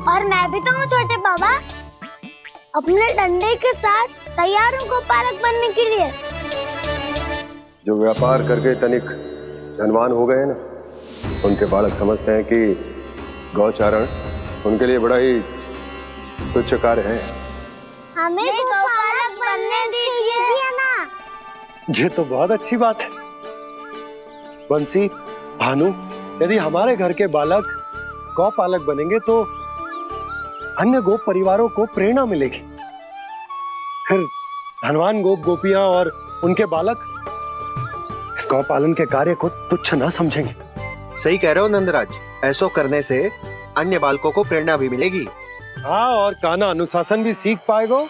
और मैं भी तो हूँ छोटे बाबा, अपने डंडे के साथ तैयार हूँ गोपालक बनने के लिए। जो व्यापार करके तनिक धनवान हो गए ना, उनके बालक समझते हैं कि गौचारण उनके लिए बड़ा ही तुच्छ कार्य है। हमें गोपालक बनने दीजिए ना। ये तो बहुत अच्छी बात है। बंसी, भानु, यदि हमारे घर के बालक गौपालक बनेंगे तो अन्य गोप परिवारों को प्रेरणा मिलेगी। फिर धनवान गोप गोपियां और उनके बालक इस गौपालन के कार्य को तुच्छ ना समझेंगे। सही कह रहे हो नंदराज, ऐसा करने से अन्य बालकों को प्रेरणा भी मिलेगी। हाँ, और कान्हा अनुशासन भी सीख पाएगा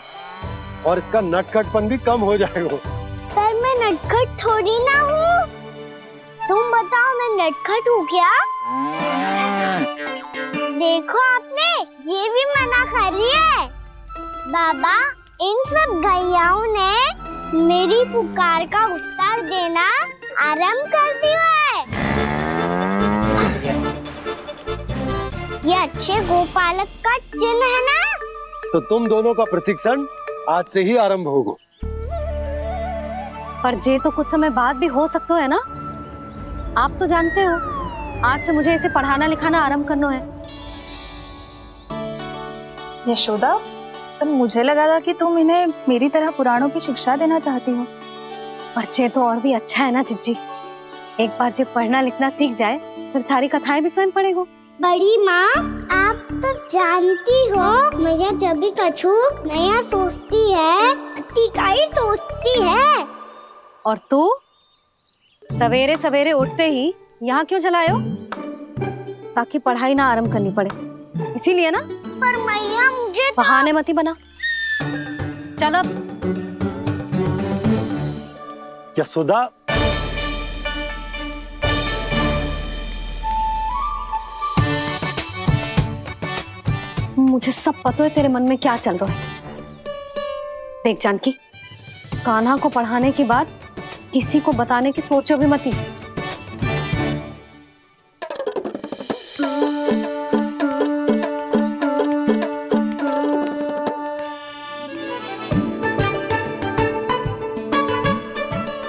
और इसका नटखटपन भी कम हो जाएगा। पर मैं नटखट थोड़ी ना हूँ। तुम बताओ मैं नटखट हूँ क्या? देखो आपने ये भी मना कर रही है। बाबा, इन सब गैयाओं ने मेरी पुकार का उत्तर देना आरंभ कर दिया है। ये अच्छे गोपालक का चिन्ह है ना? तो तुम दोनों का प्रशिक्षण आज से ही आरंभ होगा। पर ये तो कुछ समय बाद भी हो सकता है ना। आप तो जानते हो, आज से मुझे इसे पढ़ाना लिखाना आरंभ करना है। यशोदा, पर मुझे लगा था कि तुम इन्हें मेरी तरह पुराणों की शिक्षा देना चाहती हो। पर ये तो और भी अच्छा है ना जिज्जी। एक बार जब पढ़ना लिखना सीख जाए फिर सारी कथाएं भी स्वयं पढ़ेगा। बड़ी माँ, आप तो जानती हो मैया जब भी कछु नया सोचती है, का ही सोचती है। और तू सवेरे सवेरे उठते ही यहाँ क्यों चलाए हो? ताकि पढ़ाई ना आरंभ करनी पड़े, इसीलिए ना। पर मैया मुझे बहाने मती बना। चल अब। यशोदा, मुझे सब पता है तेरे मन में क्या चल रहा है। देख जानकी, कान्हा को पढ़ाने की बात किसी को बताने की सोचो भी मती।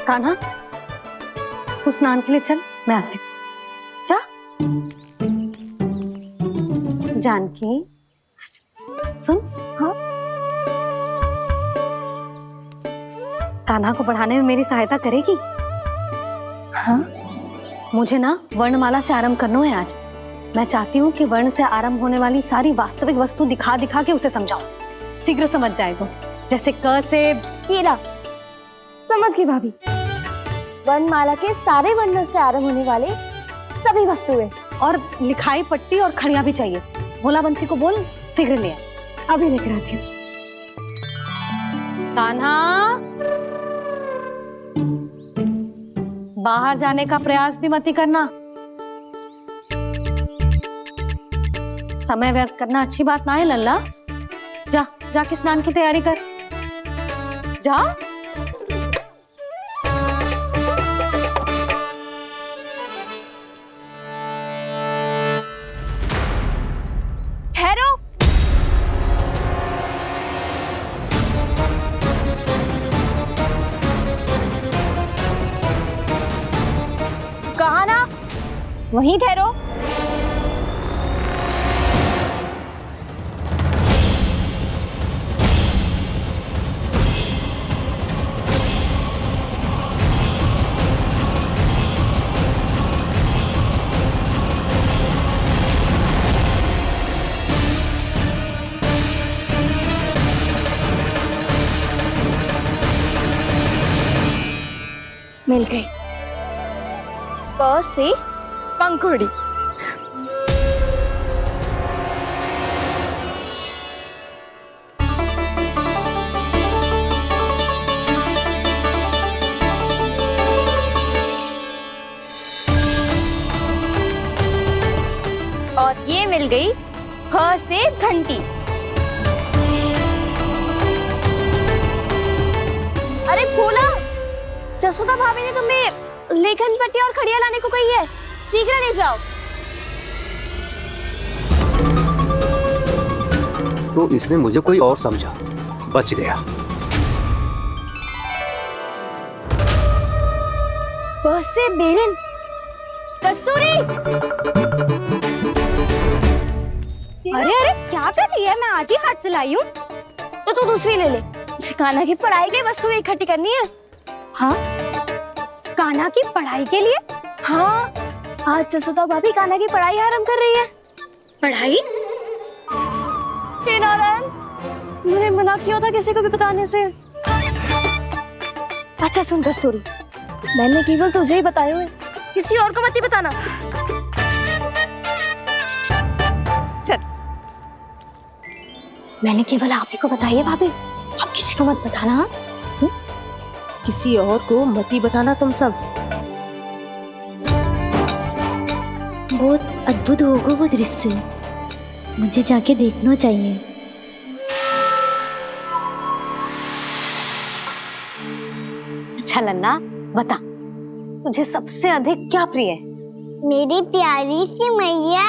कान्हा, तू स्नान के लिए चल, मैं आती हूँ। जा। जानकी, सुन। हाँ, कान्हा को पढ़ाने में मेरी सहायता करेगी? हाँ, मुझे ना वर्णमाला से आरंभ करना है आज। मैं चाहती हूँ कि वर्ण से आरंभ होने वाली सारी वास्तविक वस्तु दिखा दिखा के उसे समझाऊं। शीघ्र समझ जाएगा। जैसे क से कीड़ा। समझ गई भाभी। वर्णमाला के सारे वर्णों से आरंभ होने वाले सभी वस्तुएं। और लिखाई पट्टी और खड़िया भी चाहिए। भोला बंसी को बोल शीघ्र ले आए। अभी लेकर आती हूँ। कान्हा, बाहर जाने का प्रयास भी मत करना। समय व्यर्थ करना अच्छी बात ना है लल्ला। जा, जाके स्नान की तैयारी कर। जा। ठहरो। कहा ना, वहीं ठहरो। मिल गई। प से पंखुड़ी। और ये मिल गई ख से घंटी। अरे भोला, जसोदा भाभी ने तुम्हें लेखन पट्टी और खड़िया लाने को कही है, शीघ्र ले जाओ। तो इसने मुझे कोई और समझा। बच गया। बस से बेरन। कस्तूरी, अरे अरे क्या कर रही है? मैं आज ही हाथ से लाई हूँ। तो तू दूसरी ले ले। कान्हा की पढ़ाई की वस्तुएं इकट्ठी करनी है। हाँ, कान्हा की पढ़ाई के लिए? हाँ, आज जसोदा भाभी कान्हा की पढ़ाई आरंभ कर रही है। पढ़ाई? हे नारायण, मैंने मना किया था किसी को भी बताने से। अच्छा सुन कस्तूरी, मैंने केवल तुझे ही बताए हुए, किसी और को मत ही बताना। चल। मैंने केवल आप ही को बताई है भाभी, आप किसी को मत बताना। हाँ? किसी और को मत ही बताना तुम सब। बहुत अद्भुत होगा वो दृश्य, मुझे जाके देखना चाहिए। अच्छा लल्ला, बता तुझे सबसे अधिक क्या प्रिय है? मेरी प्यारी सी मैया।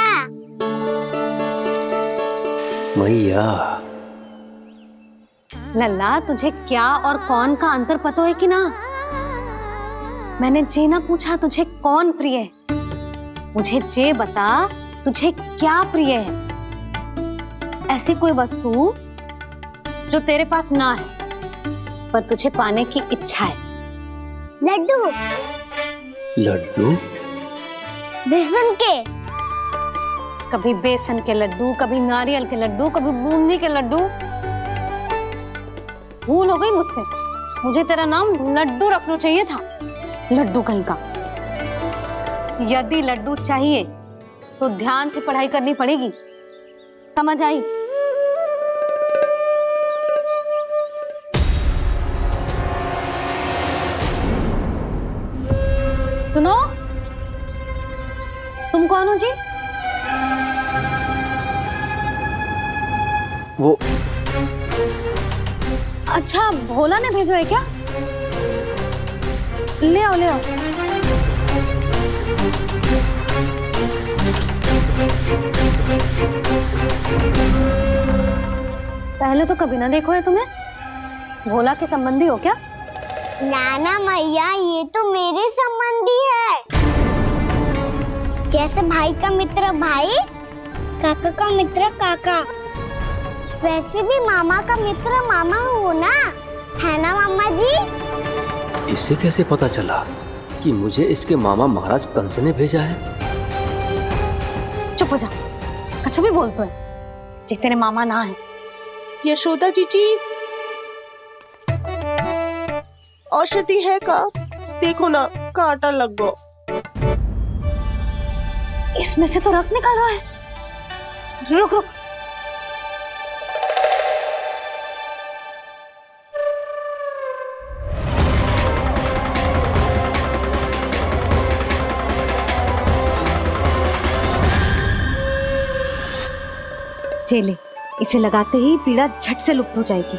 मैया। लल्ला, तुझे क्या और कौन का अंतर पता है कि ना? मैंने जे ना पूछा तुझे कौन प्रिय है, मुझे जे बता तुझे क्या प्रिय है। ऐसी कोई वस्तु जो तेरे पास ना है पर तुझे पाने की इच्छा है। लड्डू। लड्डू? बेसन के। कभी बेसन के लड्डू, कभी नारियल के लड्डू, कभी बूंदी के लड्डू। भूल हो गई मुझसे, मुझे तेरा नाम लड्डू रखना चाहिए था। लड्डू कहीं का। यदि लड्डू चाहिए तो ध्यान से पढ़ाई करनी पड़ेगी, समझ आई? सुनो, तुम कौन हो जी? वो अच्छा, भोला ने भेजो है क्या? ले आओ ले आओ। पहले तो कभी ना देखो है तुम्हें। भोला के संबंधी हो क्या? नाना मैया, ये तो मेरे संबंधी है। जैसे भाई का मित्र भाई, काका का मित्र काका, वैसे भी मामा का मित्र मामा हो ना, है ना मामा जी? इसे कैसे पता चला कि मुझे इसके मामा महाराज कंस ने भेजा है? चुप हो जा, कछु भी बोलते है जे तेरे मामा ना है। यशोदा जीजी, औषधि है का? देखो ना, कांटा लग गो। इसमें से तो रक्त निकल रहा है। रुक रुक। चले, इसे लगाते ही पीड़ा झट से लुप्त हो जाएगी।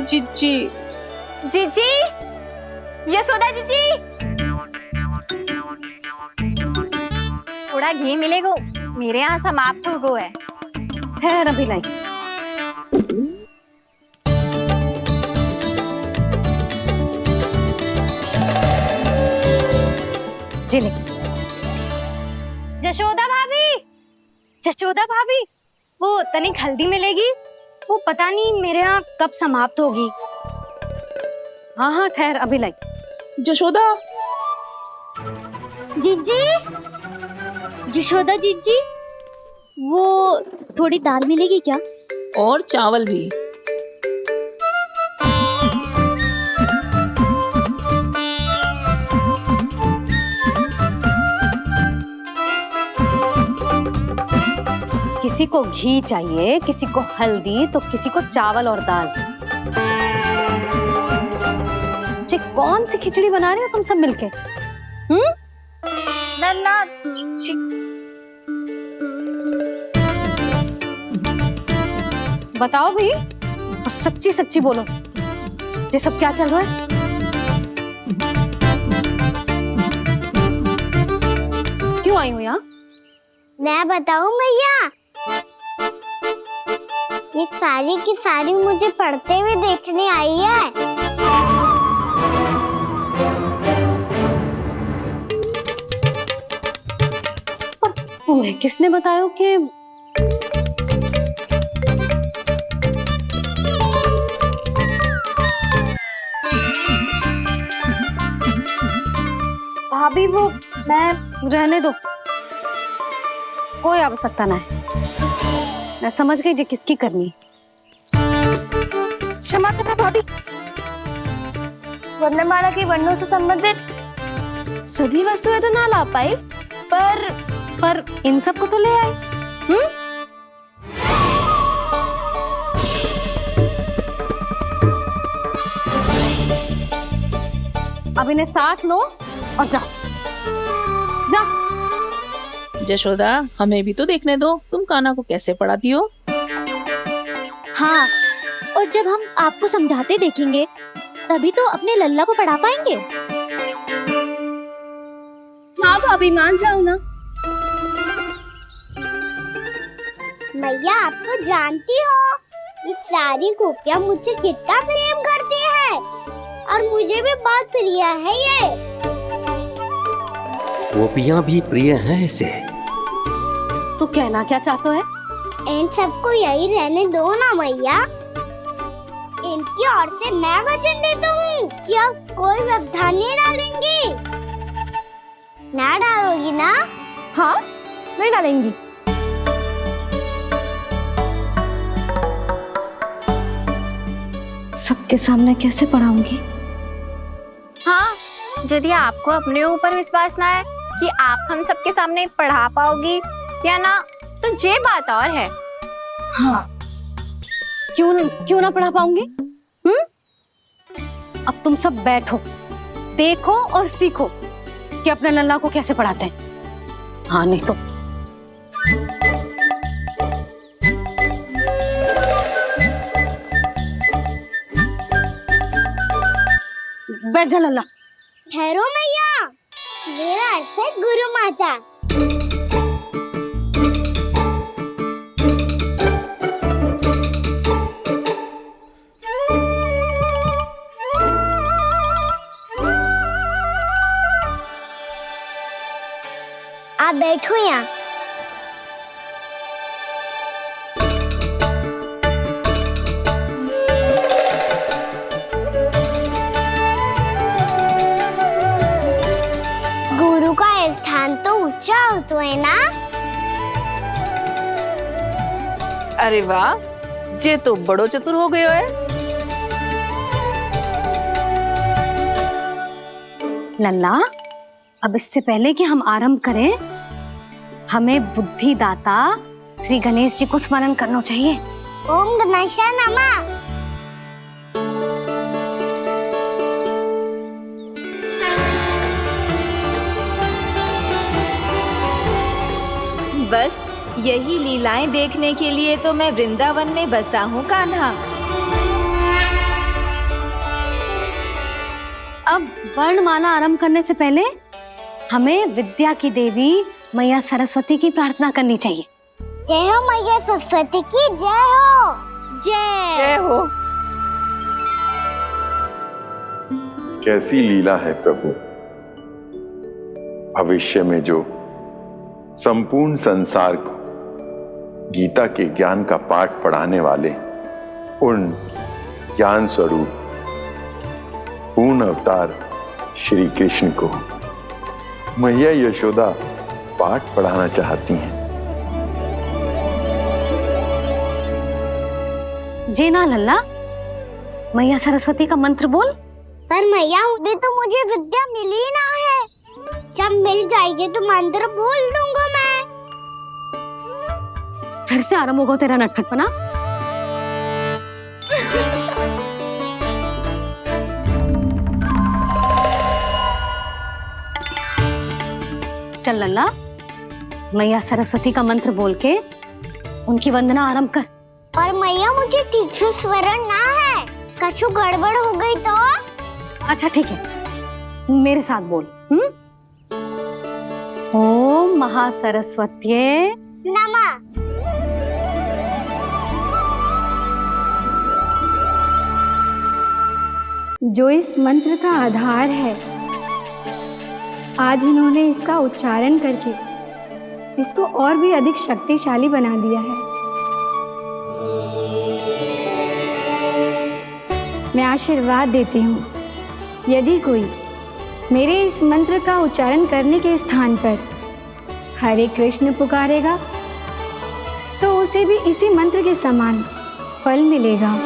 जीजी, जीजी, यशोदा जीजी, थोड़ा घी मिलेगा, मेरे यहाँ समाप्त हो गो है। ठहर अभी लाई। जिले। जशोदा भाभी, जशोदा भाभी, वो तनिक हल्दी मिलेगी? वो पता नहीं मेरे यहाँ कब समाप्त होगी। हाँ हाँ ठहर अभी लाई। जशोदा, जीजी, जशोदा जीजी, वो थोड़ी दाल मिलेगी क्या? और चावल भी। किसी को घी चाहिए, किसी को हल्दी, तो किसी को चावल और दाल। जी कौन सी खिचड़ी बना रही हो तुम सब मिलके? नन्ना, बताओ भाई, और सच्ची सच्ची बोलो, ये सब क्या चल रहा है? क्यों आई हो यहाँ? मैं बताऊं भैया? सारी की सारी मुझे पढ़ते हुए देखने आई है। तुम्हें किसने बताया कि भाभी वो मैं रहने दो, कोई आवश्यकता ना है। मैं समझ गई जे किसकी करनी। क्षमा करना भाभी, वर्णमाला के वर्णों से संबंधित सभी वस्तुएं तो ना ला पाई, पर इन सबको तो ले आए। अब इन्हें साथ लो और जाओ। यशोदा, हमें भी तो देखने दो तुम कान्हा को कैसे पढ़ाती हो। हाँ, और जब हम आपको समझाते देखेंगे तभी तो अपने लल्ला को पढ़ा पाएंगे। हाँ भाभी, मान जाओ ना। मैया, आप तो जानती हो ये सारी गोपियां मुझसे कितना प्रेम करती है और मुझे भी बहुत प्रिय है ये। गोपियां भी प्रिय हैं इसे। तू कहना क्या चाहता है? इन सबको यही रहने दो ना मैया। इनकी ओर से मैं वचन देता हूँ कि अब कोई व्यवधान नहीं डालेंगी। ना डालोगी ना? हाँ, नहीं डालेंगी। सबके सामने कैसे पढ़ाऊंगी? हाँ, यदि आपको अपने ऊपर विश्वास ना है कि आप हम सबके सामने पढ़ा पाओगी या ना, तो ये बात और है। हाँ, क्यों ना पढ़ा पाऊंगी? अब तुम सब बैठो, देखो और सीखो कि अपने लल्ला को कैसे पढ़ाते हैं। हाँ, नहीं तो बैठ जा लल्ला। ठहरो मैया, मेरा अर्थ है गुरु माता। आप बैठो यहाँ। गुरु का स्थान तो ऊंचा होता है ना? अरे वाह, जे तो बड़ो चतुर हो गयो है। लल्ला, अब इससे पहले कि हम आरंभ करें, हमें बुद्धिदाता श्री गणेश जी को स्मरण करना चाहिए। ओम गणेशाय नमः। बस यही लीलाएं देखने के लिए तो मैं वृंदावन में बसा हूँ कान्हा। अब वर्णमाला आरंभ करने से पहले हमें विद्या की देवी मैया सरस्वती की प्रार्थना करनी चाहिए। जय हो मैया सरस्वती की जय हो। जय हो। कैसी लीला है प्रभु। भविष्य में जो संपूर्ण संसार को गीता के ज्ञान का पाठ पढ़ाने वाले उन ज्ञान स्वरूप पूर्ण अवतार श्री कृष्ण को मैया यशोदा पाठ पढ़ाना चाहती हैं। जी ना लल्ला, मैया सरस्वती का मंत्र बोल। पर मैया, अभी तो मुझे विद्या मिली ना है। जब मिल जाएगी तो मंत्र बोल दूंगा मैं। फिर से आरंभ होगा तेरा नटखटपना। चल लल्ला, मैया सरस्वती का मंत्र बोल के उनकी वंदना आरंभ कर। और मैया, मुझे ठीक से स्मरण ना है, कछु गड़बड़ हो गई तो? अच्छा ठीक है, मेरे साथ बोल। ओम महासरस्वत्ये नमः। जो इस मंत्र का आधार है, आज इन्होंने इसका उच्चारण करके इसको और भी अधिक शक्तिशाली बना दिया है। मैं आशीर्वाद देती हूँ, यदि कोई मेरे इस मंत्र का उच्चारण करने के स्थान पर हरे कृष्ण पुकारेगा तो उसे भी इसी मंत्र के समान फल मिलेगा।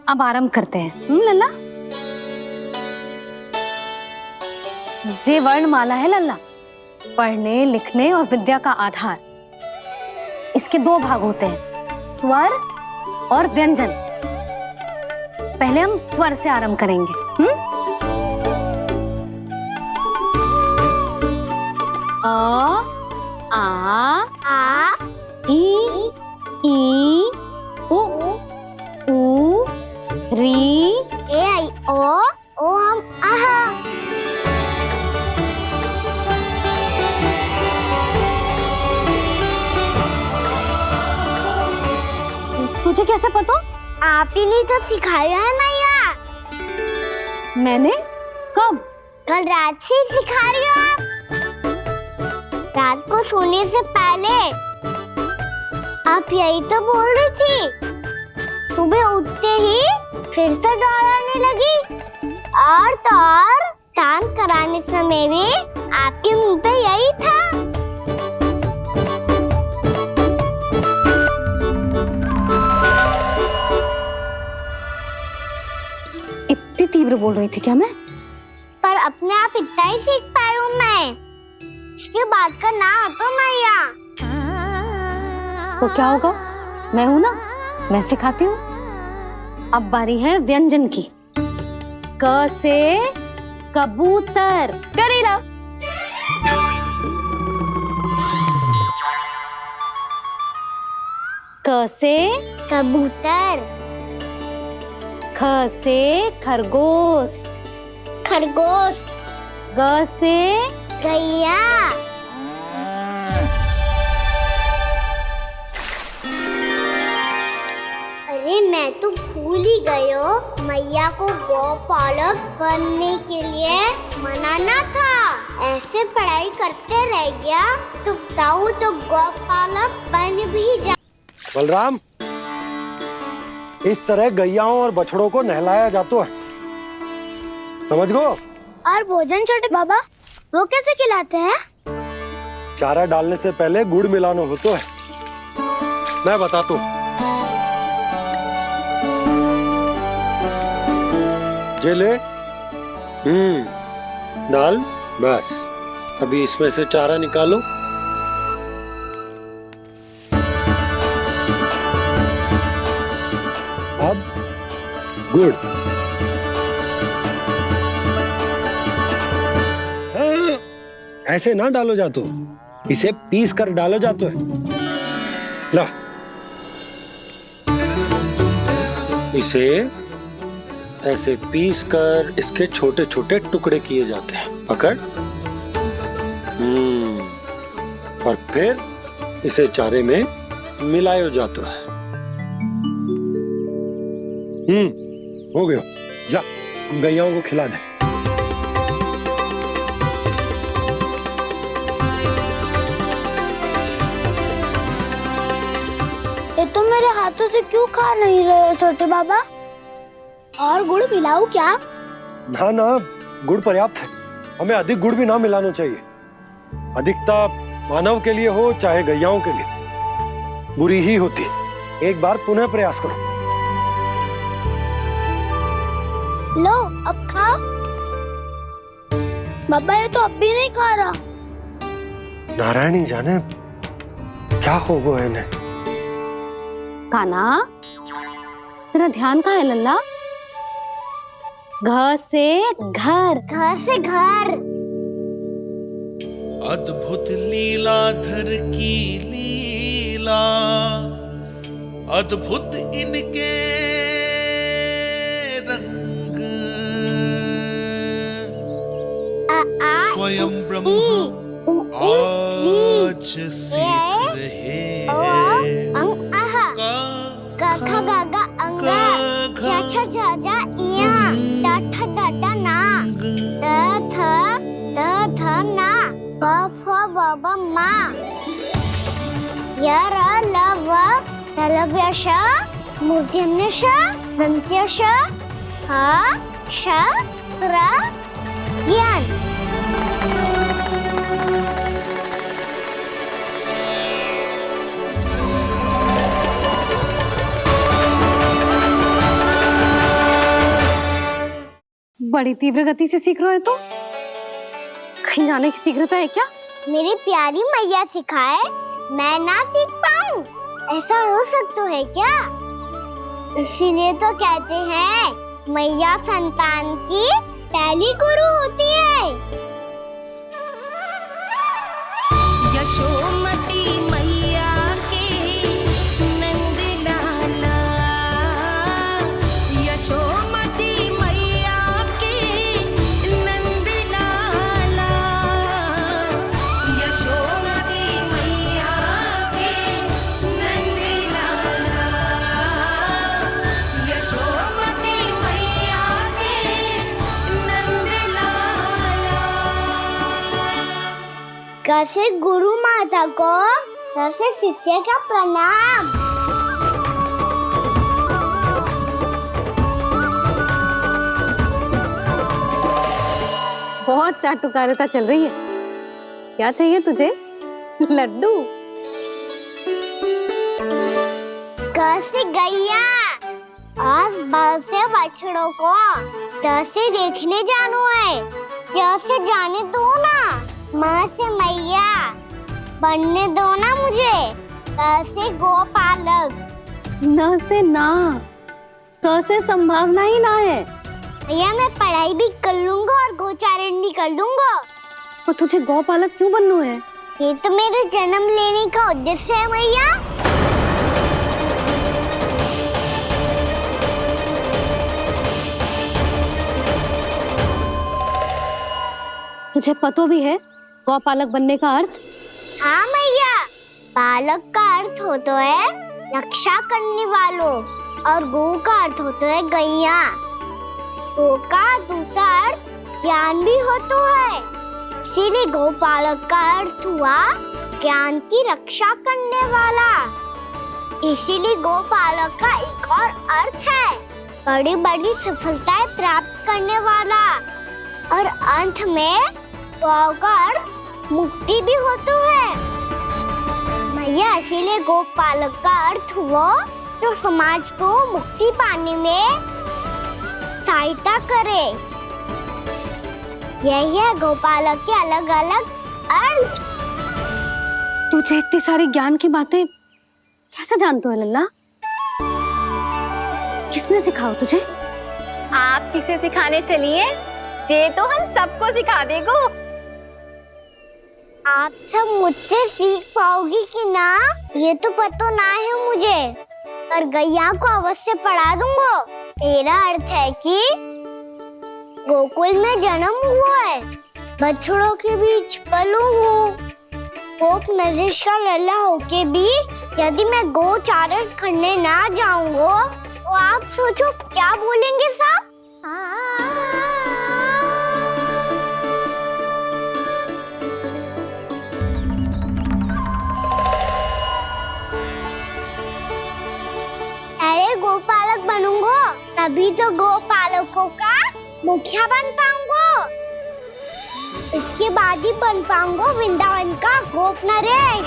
अब आरंभ करते हैं। लल्ला, ये वर्णमाला है लल्ला, पढ़ने लिखने और विद्या का आधार। इसके दो भाग होते हैं, स्वर और व्यंजन। पहले हम स्वर से आरंभ करेंगे। अ, आ, ई, उ, री, ए आई ओ हम आहा। तुझे कैसे पता? आप ही ने तो सिखाया है मैया। मैंने? कब? कल रात से सिखा रही हो आप। रात को सोने से पहले आप यही तो बोल रही थी। सुबह उठते ही फिर से दोहराने लगी, और तो और चांद कराने समय भी आपके मुंह पे यही था। इतनी तीव्र बोल रही थी क्या मैं? पर अपने आप इतना ही सीख पाई हूँ मैं। इसके बाद का ना तो मैया। तो क्या होगा? मैं हूं ना, मैं सिखाती हूँ। अब बारी है व्यंजन की। क से कबूतर। करेला। क से कबूतर। ख से खरगोश। खरगोश। ग से गैया। अरे मैं तो भूल ही गई हो, मैया को गौपालक बनने के लिए मनाना था। ऐसे पढ़ाई करते रह गया तो ताऊ तो गौपालक बन भी जा। बलराम, इस तरह गैयाओं और बछड़ों को नहलाया जाता है, समझ गो? और भोजन छोटे बाबा, वो कैसे खिलाते हैं? चारा डालने से पहले गुड़ मिलाना होता है। मैं बताता हूँ। जे ले, डाल, बस। अभी इसमें से चारा निकालो। अब गुड़। ऐसे ना डालो जातो, इसे पीस कर डालो जातो है। ला, इसे ऐसे पीस कर इसके छोटे छोटे टुकड़े किए जाते हैं। पकड़। और फिर इसे चारे में मिलाया जाता है। हो गया। जा, गैयाओं को खिला दे। ये तो मेरे हाथों से क्यों खा नहीं रहे हो छोटे बाबा? और गुड़ मिलाऊं क्या? ना ना, गुड़ पर्याप्त है। हमें अधिक गुड़ भी ना मिलाना चाहिए। अधिकता मानव के लिए हो चाहे गैयाओं के लिए बुरी ही होती। एक बार पुनः प्रयास करो। लो, अब खाओ। बाबा ये तो अब भी नहीं खा रहा। नारायणी जाने क्या हो गया इन्हें। काना, तेरा ध्यान कहाँ है लल्ला? घ से घर। घर से घर। अद्भुत लीलाधर की लीला, अद्भुत इनके रंग, स्वयं ब्रह्मा आज सीख रहे हैं। for Baba Ma. Yara lava Talavyasha Murtyamnesha Dantyasha Ha Sha Ra Gyan. बड़ी तीव्र गति से सीख रहे हो तो कहीं जाने की शीघ्रता है क्या? मेरी प्यारी मैया सिखाए, मैं ना सीख पाऊं, ऐसा हो सकता है क्या? इसीलिए तो कहते हैं मैया संतान की पहली गुरु होती है। यशोमती मैया के नंद लाला, यशोमती मैया के नंद लाला, यशोमती मैया के नंद लाला, यशोमती मैया के नंद लाला। कैसे गुरु माता को सबसे शिष्य का प्रणाम। बहुत चाटुकारिता चल रही है। क्या चाहिए तुझे? लड्डू? कैसे गैया और बल से बछड़ों को कैसे देखने जानो है, जैसे जाने दो ना, माँ से मैया बनने दो ना मुझे, कैसे गोपालक। न से ना, स से संभावना ही ना है। भैया मैं पढ़ाई भी कर लूंगा और गोचारण भी कर दूंगा। और तुझे गौपालक क्यों बनना है? ये तो मेरे जन्म लेने का उद्देश्य है भैया। तुझे पतो भी है गौपालक बनने का अर्थ? हाँ मैया, पालक का अर्थ होता है रक्षा करने वालों और गौ का अर्थ होता है गैया। गौ का दूसरा अर्थ ज्ञान भी होता है, इसीलिए गौपालक का अर्थ हुआ ज्ञान की रक्षा करने वाला। इसीलिए गौपालक का एक और अर्थ है बड़ी बड़ी सफलताएं प्राप्त करने वाला, और अंत में गौ का अर्थ मुक्ति भी होता है। भैया इसीलिए गोपालक का अर्थ हुआ जो समाज को मुक्ति पाने में सहायता करे। यही है गोपालक के अलग अलग अर्थ। तुझे इतनी सारी ज्ञान की बातें कैसे जानते हो लल्ला? किसने सिखाओ तुझे? आप किसे सिखाने चलिए, जे तो हम सबको सिखा देगो। आप सब मुझसे सीख पाओगी कि ना ये तो पता ना है मुझे, पर गैया को अवश्य पढ़ा दूंगा। मेरा अर्थ है कि गोकुल में जन्म हुआ है, बछड़ों के बीच पलू हूँ, गोप नरेश का लल्ला होके भी यदि मैं गोचारण करने ना जाऊंगा तो आप सोचो क्या बोलेंगे साहब? अरे गोपालक बनूंगा तभी तो गोपालकों का मुखिया बन पाऊंगा, इसके बाद ही बन पाऊंगा वृंदावन का गोप नरेश।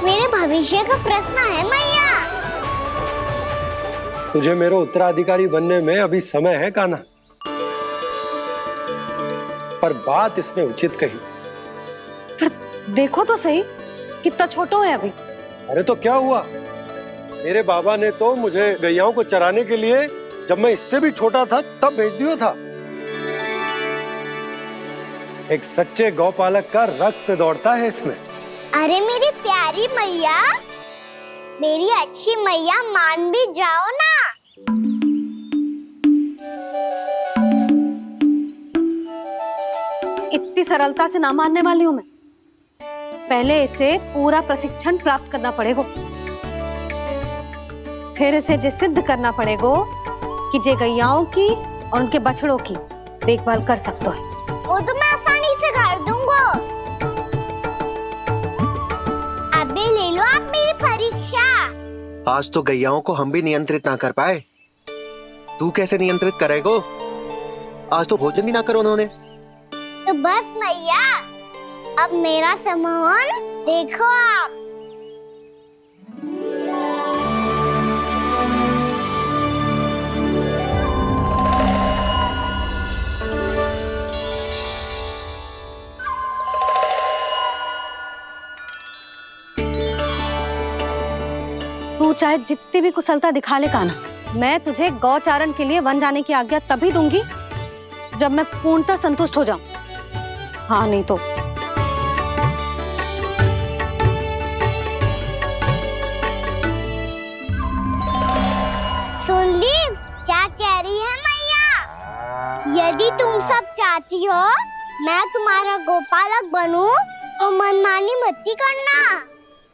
मेरे भविष्य का प्रश्न है मैया। तुझे मेरा उत्तराधिकारी बनने में अभी समय है कान्हा, पर बात इसने उचित कही। पर देखो तो सही कितना छोटा है अभी। अरे तो क्या हुआ, मेरे बाबा ने तो मुझे गैयाओं को चराने के लिए जब मैं इससे भी छोटा था तब भेज दिया था। एक सच्चे गौपालक का रक्त दौड़ता है इसमें। अरे मेरी प्यारी मैया, मेरी अच्छी मैया, मान भी जाओ ना। इतनी सरलता से ना मानने वाली हूं मैं। पहले इसे पूरा प्रशिक्षण प्राप्त करना पड़ेगा, फिर इसे ये सिद्ध करना पड़ेगा कि जे गैयाओं की और उनके बछड़ों की देखभाल कर सकता है। वो तो मैं आसानी से कर दूंगा। अबे ले लो आप मेरी परीक्षा। आज तो गैयाओं को हम भी नियंत्रित ना कर पाए, तू कैसे नियंत्रित करेगो? आज तो भोजन भी ना करो उन्होंने। तो बस मैया, अब मेरा सम्मान देखो आप। तू चाहे जितनी भी कुशलता दिखा ले कान्हा, मैं तुझे गौचारण के लिए वन जाने की आज्ञा तभी दूंगी जब मैं पूर्णतः संतुष्ट हो जाऊं। हाँ नहीं तो सुन ली क्या कह रही है मैया? यदि तुम सब चाहती हो मैं तुम्हारा गोपालक बनूं तो मनमानी मत करना,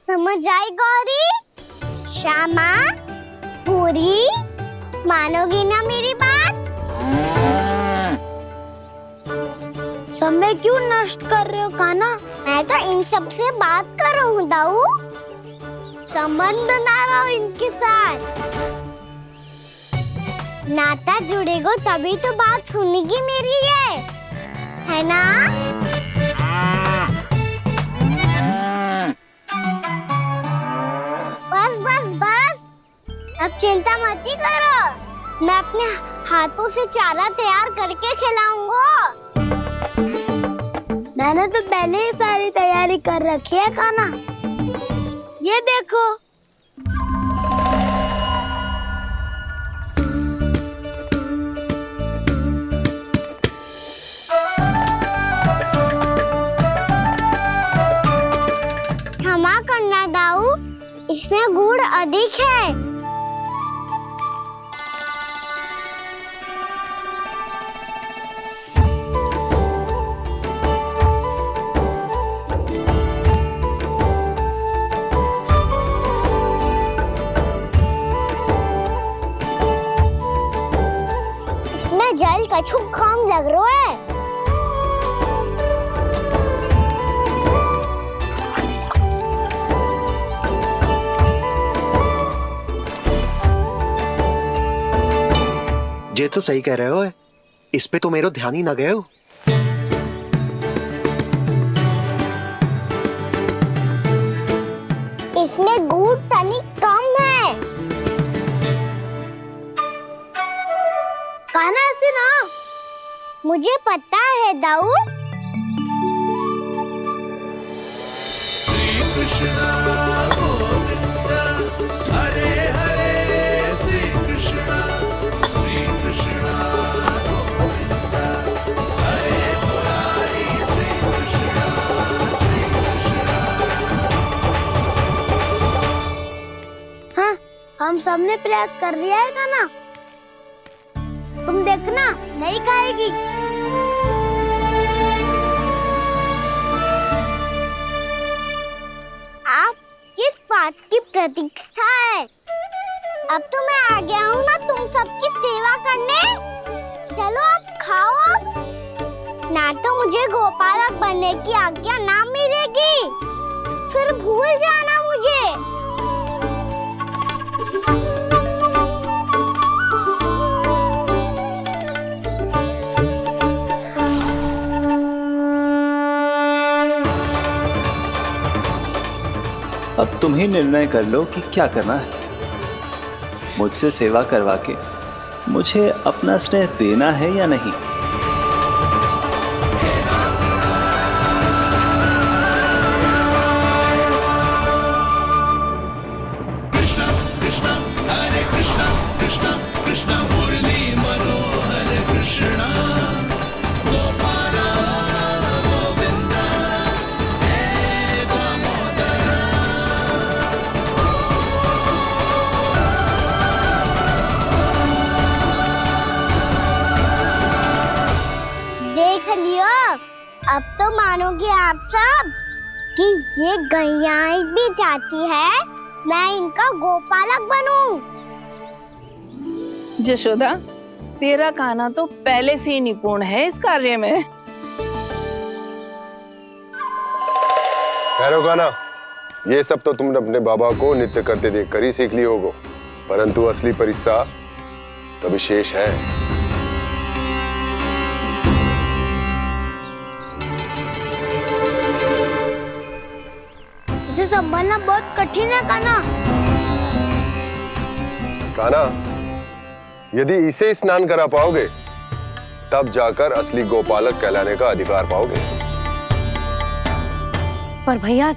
समझ आई गौरी? श्यामा, पूरी, मानोगी ना मेरी बात? समय क्यों नष्ट कर रहे हो कान्हा? मैं तो इन सब से बात कर रहा हूँ दाऊ, संबंध बना रहा हूँ इनके साथ। नाता जुड़ेगा तभी तो बात सुनेगी मेरी, ये है ना? बस बस बस, अब चिंता मत ही करो, मैं अपने हाथों से चारा तैयार करके खिलाऊंगा। मैंने तो पहले ही सारी तैयारी कर रखी है कान्हा, ये देखो। क्षमा करना दाऊ, इसमें गुड़ अधिक है। इसमें जल कछु कम लग रहा है। ये तो सही कह रहे हो, इस पे तो मेरा ध्यान ही ना गए हो। इसमें गुड़ तनिक कम है। कान्हा ऐसे ना, मुझे पता है दाऊ। श्री कृष्ण गोविंद हरे हरे, श्री कृष्ण गोविंद हरे मुरारी, श्री कृष्ण हाँ, हम सबने प्रयास कर लिया है कान्हा, तुम देखना नहीं खाएगी। आप किस बात की प्रतीक्षा है? अब तो मैं आ गया हूँ ना तुम सबकी सेवा करने। चलो अब खाओ अब। ना तो मुझे गोपालक बनने की आज्ञा ना मिलेगी, फिर भूल जाना मुझे। अब तुम ही निर्णय कर लो कि क्या करना है। मुझसे सेवा करवा के मुझे अपना स्नेह देना है या नहीं। कृष्ण कृष्ण हरे कृष्ण, कृष्ण कृष्ण मुरली मनोहर कृष्ण, गोपाल गोविंद हे दामोदर। देख लियो, अब तो मानोगे आप सब कि ये गैयाएं भी चाहती है मैं इनका गोपालक बनूं। जशोदा, तेरा कान्हा तो पहले से ही निपुण है इस कार्य में। ठहरो कान्हा, ये सब तो तुमने अपने बाबा को नृत्य करते देखकर ही सीख ली होगो, परंतु असली परिस्सा तो विशेष है। उसे संभालना बहुत कठिन है कान्हा। कान्हा, यदि इसे स्नान करा पाओगे तब जाकर असली गोपालक कहलाने का अधिकार पाओगे। पर भैया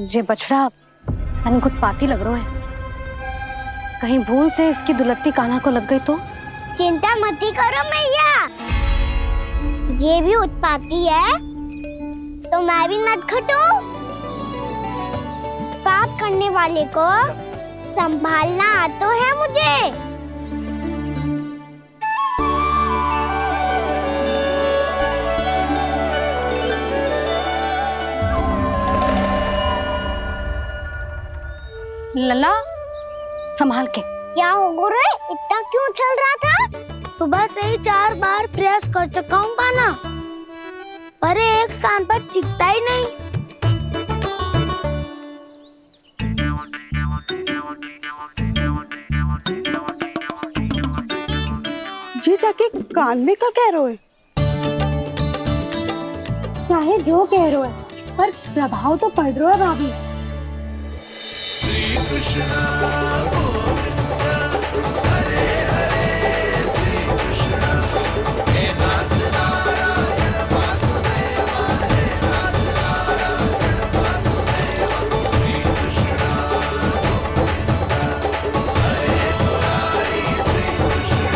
ये बछड़ा उत्पाती लग रहा है, कहीं भूल से इसकी दुलत्ती कान्हा को लग गई तो? चिंता मत करो मैया, ये भी उत्पाती है तो मैं भी नटखट हूँ। पाप करने वाले को संभालना आता है मुझे। लला संभाल के। क्या हो गुरु, इतना क्यों चल रहा था? सुबह से ही 4 बार प्रयास कर चुका हूँ कान्हा, पर एक स्थान पर टिकता ही नहीं। जी जाके कान में क्या कह रहे हो? चाहे जो कह रहे हो, पर प्रभाव तो पड़ रहा है भाभी। श्री कृष्ण गोविंद हरे हरे, श्री कृष्ण हे नाथ नारायण वासुदेव, हे नाथ नारायण वासुदेव, श्री कृष्ण गोविंद हरे मुरारी, श्री कृष्ण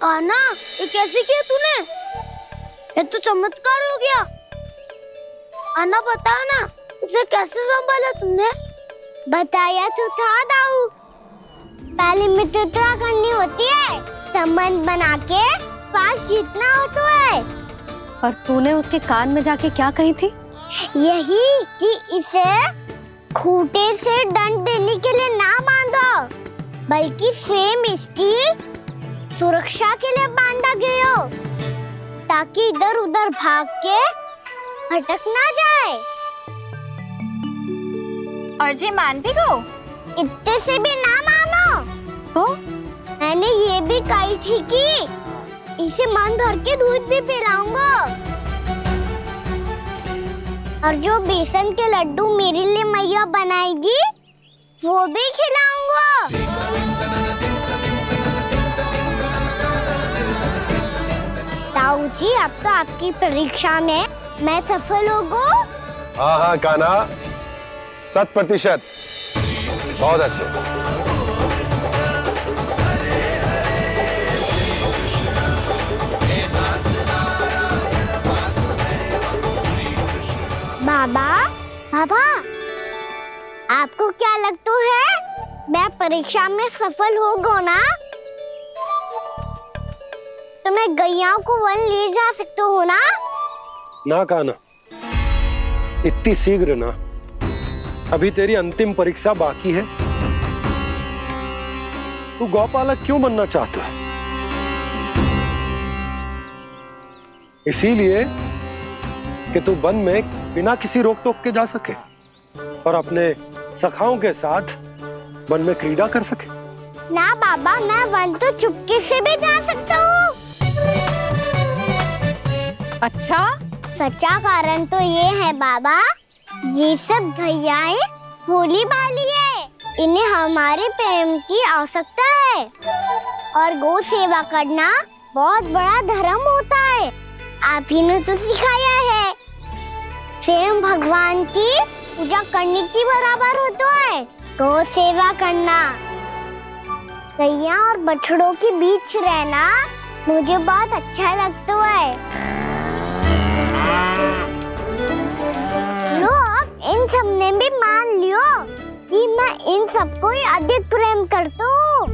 कान्हा, ये कैसे किया तूने? ये तो चमत्कार हो गया। अन्ना बता ना, इसे कैसे संभाला तुमने? बताया तो था दाऊ, पहले मित्रता करनी होती है, संबंध बना के पास जीतना होता है। और तूने उसके कान में जाके क्या कही थी? यही कि इसे खूंटे से दंड देने के लिए ना बांधो, बल्कि स्वयं इसकी सुरक्षा के लिए बांधा गया हो, ताकि इधर उधर भाग के भटक ना जाए। और जी मान भी गो? इतने से भी ना मानो। तो मैंने ये भी कही थी कि इसे मन भर के दूध भी पिलाऊंगा, और जो बेसन के लड्डू मेरे लिए मैया बनाएगी वो भी खिलाऊंगा। ताऊ जी, अब तो आपकी परीक्षा में मैं सफल होगा। हाँ हाँ कान्हा, 100%। बहुत अच्छे। बाबा, बाबा, आपको क्या लगता है मैं परीक्षा में सफल होगा ना? तो मैं गैयाओं को वन ले जा सकता हूँ ना? ना कान्हा, इतनी शीघ्र ना, अभी तेरी अंतिम परीक्षा बाकी है। तू गौपालक क्यों बनना चाहता है? इसीलिए कि तू वन में बिना किसी रोक टोक के जा सके और अपने सखाओं के साथ वन में क्रीड़ा कर सके। ना बाबा, मैं वन तो चुपके से भी जा सकता हूँ। अच्छा, सच्चा कारण तो ये है बाबा, ये सब गैयाएं भोली भाली है, इन्हें हमारे प्रेम की आवश्यकता है, और गौ सेवा करना बहुत बड़ा धर्म होता है। आप ही ने तो सिखाया है, स्वयं भगवान की पूजा करने की बराबर होता है गौ सेवा करना। गैया और बछड़ों के बीच रहना मुझे बहुत अच्छा लगता है। लो, अब इन सब ने भी मान लियो कि मैं इन सबको ही अधिक प्रेम करता हूँ।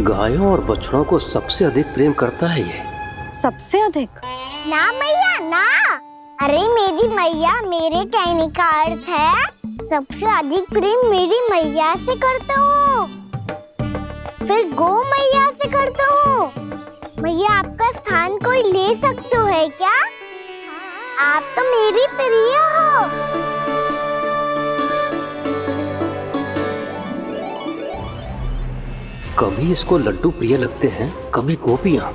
गायों और बछड़ों को सबसे अधिक प्रेम करता है ये। सबसे अधिक? ना मैया ना, अरे मेरी मैया, मेरे कहने का अर्थ है सबसे अधिक प्रेम मेरी मैया से करता हूँ। फिर गौ मैया से करता हूँ। मैया आपका स्थान कोई ले सकते है क्या? आप तो मेरी प्रिय हो। कभी इसको लड्डू प्रिय लगते हैं, कभी गोपियां,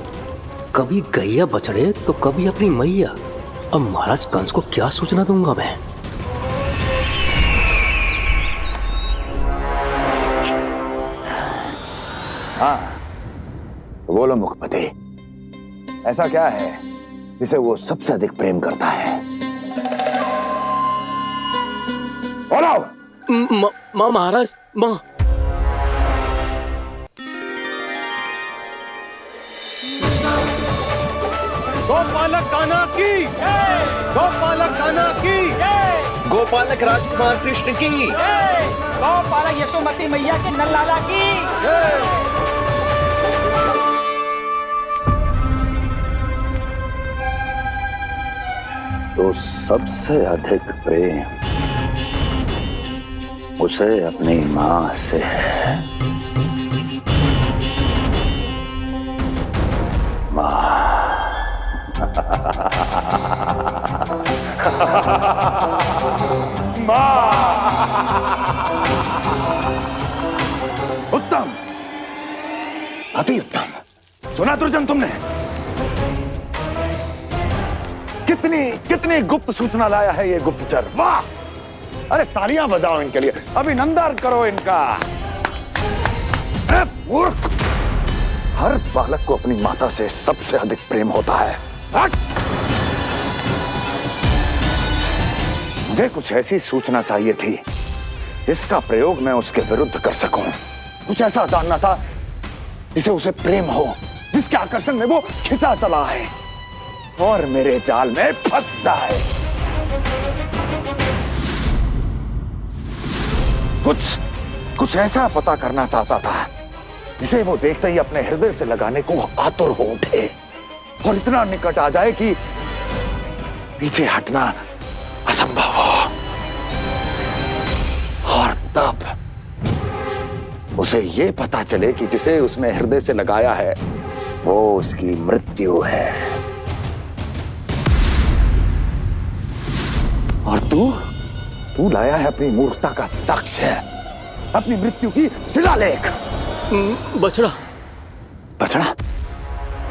कभी गैया बछड़े, तो कभी अपनी मैया। अब महाराज कंस को क्या सूचना दूंगा मैं? हाँ, तो बोलो मुखपति, ऐसा क्या है जिसे वो सबसे अधिक प्रेम करता है? बोलो। माँ महाराज, माँ। गोपालक कान्हा की, गोपालक कान्हा की, गोपालक राजकुमार कृष्ण की, गोपालक यशोमती मैया के नल्लाला की। तो सबसे अधिक प्रेम उसे अपनी मां से है। मां। उत्तम, अति उत्तम। सुना दुर्जन तुमने? कितनी कितनी गुप्त सूचना लाया है ये गुप्तचर। वाह! अरे तालियां बजाओ इनके लिए, अभिनंदन करो इनका। मूर्ख! हर बालक को अपनी माता से सबसे अधिक प्रेम होता है। मुझे कुछ ऐसी सूचना चाहिए थी जिसका प्रयोग मैं उसके विरुद्ध कर सकूं। कुछ ऐसा जानना था जिसे उसे प्रेम हो, जिसके आकर्षण में वो खिंचा चला है और मेरे जाल में फंस जाए। कुछ ऐसा पता करना चाहता था जिसे वो देखते ही अपने हृदय से लगाने को आतुर हो उठे और इतना निकट आ जाए कि पीछे हटना असंभव हो। और तब उसे ये पता चले कि जिसे उसने हृदय से लगाया है वो उसकी मृत्यु है। और तू लाया है अपनी मूर्खता का साक्ष्य, अपनी मृत्यु की शिलालेख। बछड़ा। बछड़ा?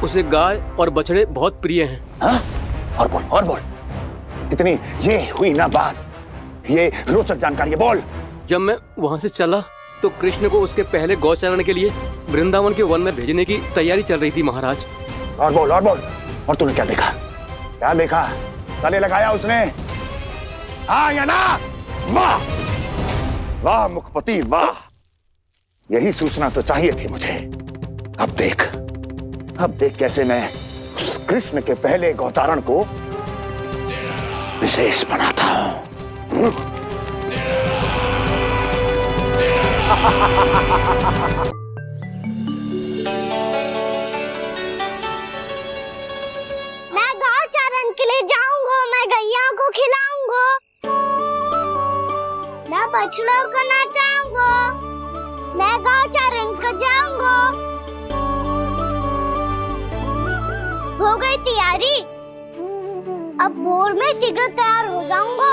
उसे गाय और बछड़े बहुत प्रिय हैं। हाँ? और बोल। इतनी ये हुई ना बात, ये रोचक जानकारी बोल। जब मैं वहां से चला तो कृष्ण को उसके पहले गौचारण के लिए वृंदावन के वन में भेजने की तैयारी चल रही थी महाराज। और बोल। और तूने क्या देखा? गले लगाया उसने? हाँ या ना? वाह वाह मुखपति वाह, यही सूचना तो चाहिए थी मुझे। अब देख कैसे मैं उस कृष्ण के पहले गौतारण को विशेष बनाता हूं। मैं गौचारण के लिए जाऊंगा, मैं गैया को खिलाऊंगा, मैं बछड़ों को नचाऊंगा, मैं गौचारण को जाऊंगा। हो गई तैयारी, अब भोर में शीघ्र तैयार हो जाऊंगा।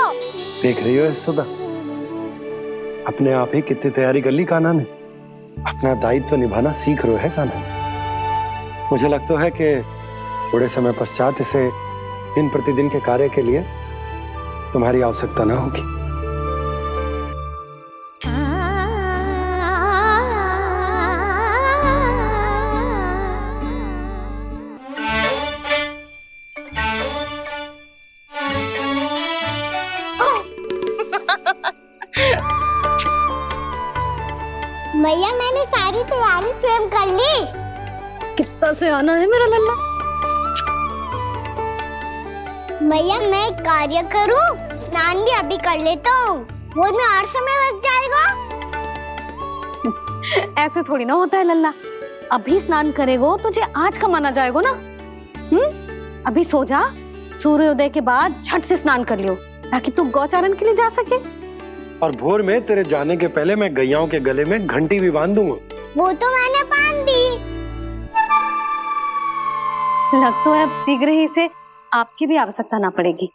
देख रही हो यशोदा, अपने आप ही कितनी तैयारी कर ली कान्हा ने। अपना दायित्व निभाना सीख रहे है कान्हा। मुझे लगता है कि थोड़े समय पश्चात इसे दिन प्रतिदिन के कार्य के लिए तुम्हारी आवश्यकता ना होगी। भैया मैंने सारी तैयारी स्वयं कर ली। कितना से आना है मेरा लल्ला? भैया मैं एक कार्य करूं, स्नान भी अभी कर लेता हूँ, वो में और समय लग जाएगा। ऐसे थोड़ी ना होता है लल्ला, अभी स्नान करेगो तुझे आज का माना जाएगा ना। अभी सो जा, सूर्योदय के बाद झट से स्नान कर लियो ताकि तू गौचारण के लिए जा सके। और भोर में तेरे जाने के पहले मैं गैयाओं के गले में घंटी भी बांध दूंगा वो तो मैंने बांध दी। लग तो है अब शीघ्र ही इसे आपकी भी आवश्यकता ना पड़ेगी।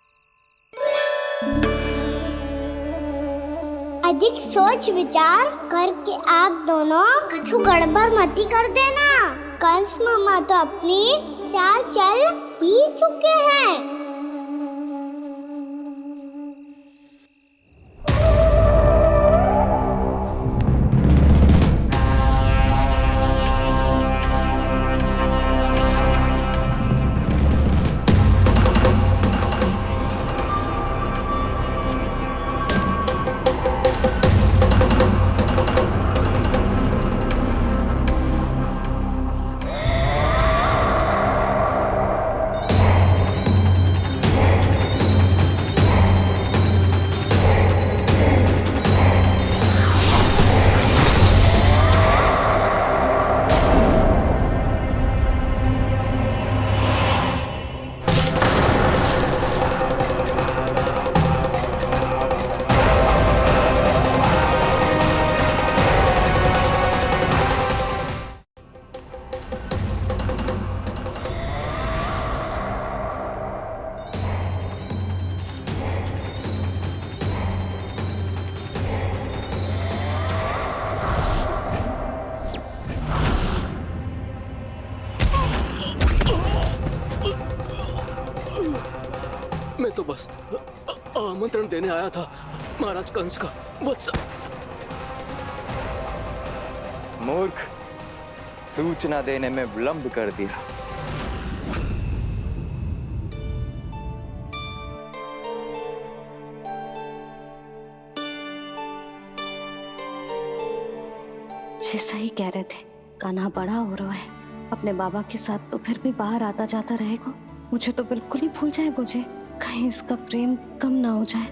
अधिक सोच विचार करके आप दोनों कछु गड़बड़ मती कर देना। कंस मामा तो अपनी चाल चल ही चुके हैं। मैं तो बस आमंत्रण देने आया था महाराज कंस का। वत्स मूर्ख, सूचना देने में विलंब कर दिया। जैसा ही कह रहे थे, कान्हा बड़ा हो रहा है, अपने बाबा के साथ तो फिर भी बाहर आता जाता रहेगा। मुझे तो बिल्कुल ही भूल जाएगा मुझे, कहीं इसका प्रेम कम ना हो जाए।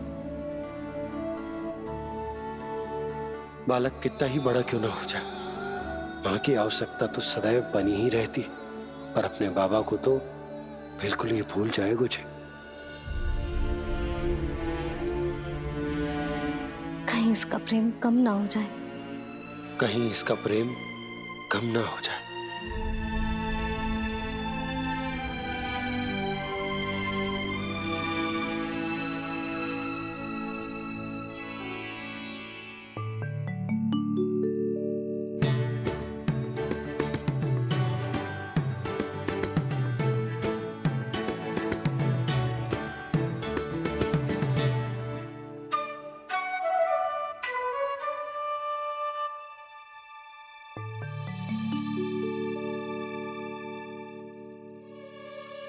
बालक कितना ही बड़ा क्यों ना हो जाए, माँ की आवश्यकता तो सदैव बनी ही रहती, पर अपने बाबा को तो बिल्कुल ही भूल जाए मुझे। कहीं इसका प्रेम कम ना हो जाए। कहीं इसका प्रेम कम ना हो जाए।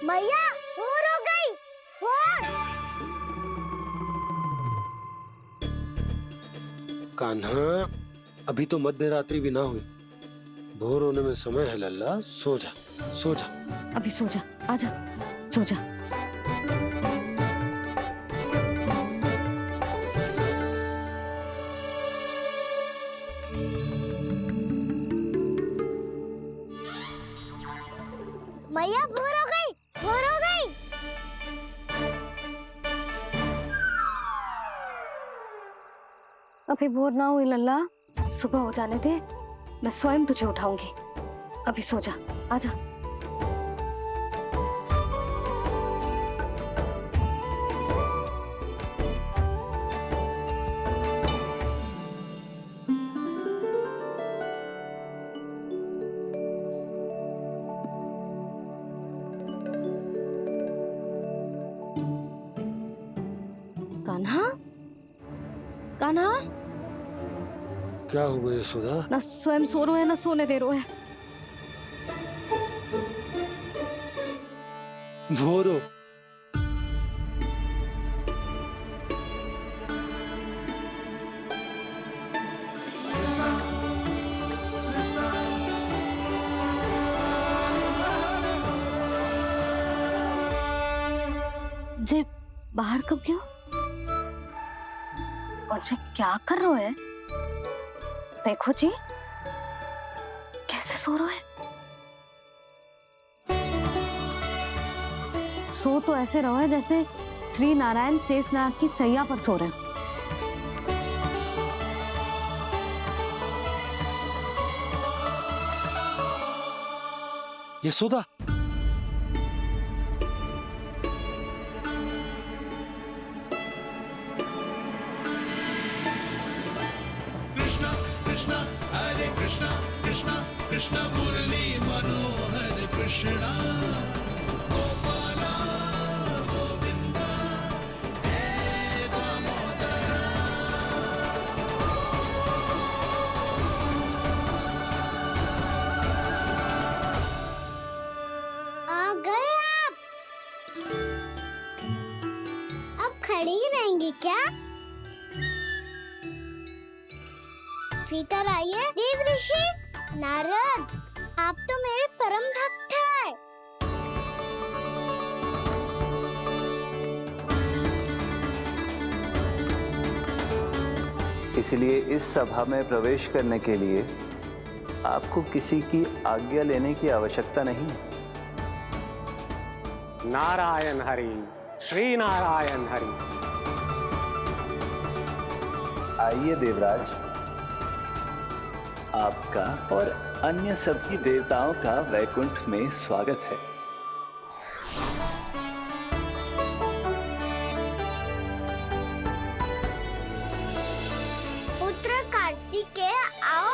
मैया भोर हो गई, भोर। कान्हा, अभी तो मध्य रात्रि भी ना हुई, भोर होने में समय है लल्ला। सो जा, सो जा। अभी सो जा, आजा, सो जा। मैया भोर हो गई, भोर हो गई। अभी भोर ना हुई लल्ला, सुबह हो जाने दे, मैं स्वयं तुझे उठाऊंगी। अभी सो जा, आजा। कान्हा, कान्हा, क्या हो गया यशोदा? ना स्वयं सो रहे है ना सोने दे रहे है। भोर हो। जे बाहर कब क्यों? और जे क्या कर रहे है? देखो जी, कैसे सो रहे हैं। सो तो ऐसे रहो है जैसे श्री नारायण शेषनाग की सैया पर सो रहे हैं। यशोदा, कृष्णा कृष्णा हरे कृष्णा कृष्णा कृष्णा मुरली मनोहर कृष्णा गोपाला गोविंदा हे दामोदरा। आ गए आप। अब खड़ी ही रहेंगी क्या? भीतर आइए। देव ऋषि नारद, आप तो मेरे परम भक्त हैं। इसलिए इस सभा में प्रवेश करने के लिए आपको किसी की आज्ञा लेने की आवश्यकता नहीं है। नारायण हरि, श्री नारायण हरि। आइए देवराज, आपका और अन्य सभी देवताओं का वैकुंठ में स्वागत है। पुत्र कार्तिकेय आओ।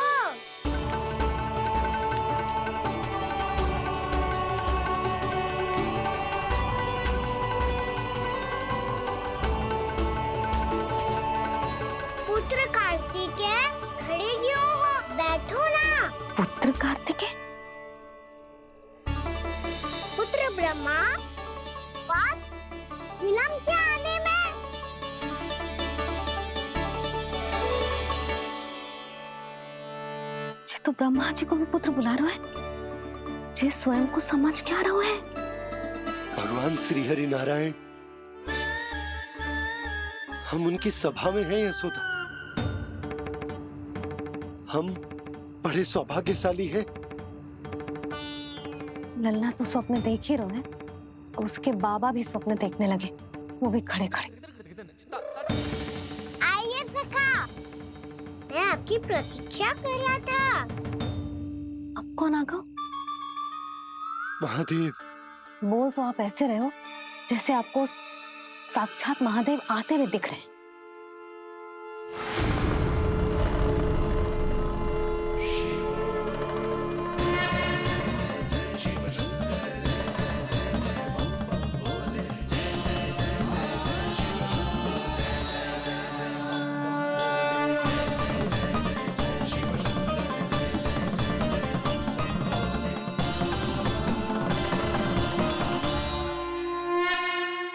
पुत्र कार्तिकेय खड़े क्यों हो? बैठो ना। पुत्र कार्तिकेय? पुत्र ब्रह्मा, बात विलंब क्या आने में? जे तो ब्रह्मा जी को भी पुत्र बुला रहा है, जे स्वयं को समझ क्या रहा है। भगवान श्री हरि नारायण, हम उनकी सभा में हैं यशोदा। हम बड़े सौभाग्यशाली हैं। लल्ला तो स्वप्न देख ही रहे हैं, और उसके बाबा भी स्वप्न देखने लगे, वो भी खड़े खड़े। आइए सखा, मैं आपकी प्रतीक्षा कर रहा था। अब कौन आ गया? महादेव। बोल तो आप ऐसे रहे हो जैसे आपको साक्षात महादेव आते हुए दिख रहे हैं।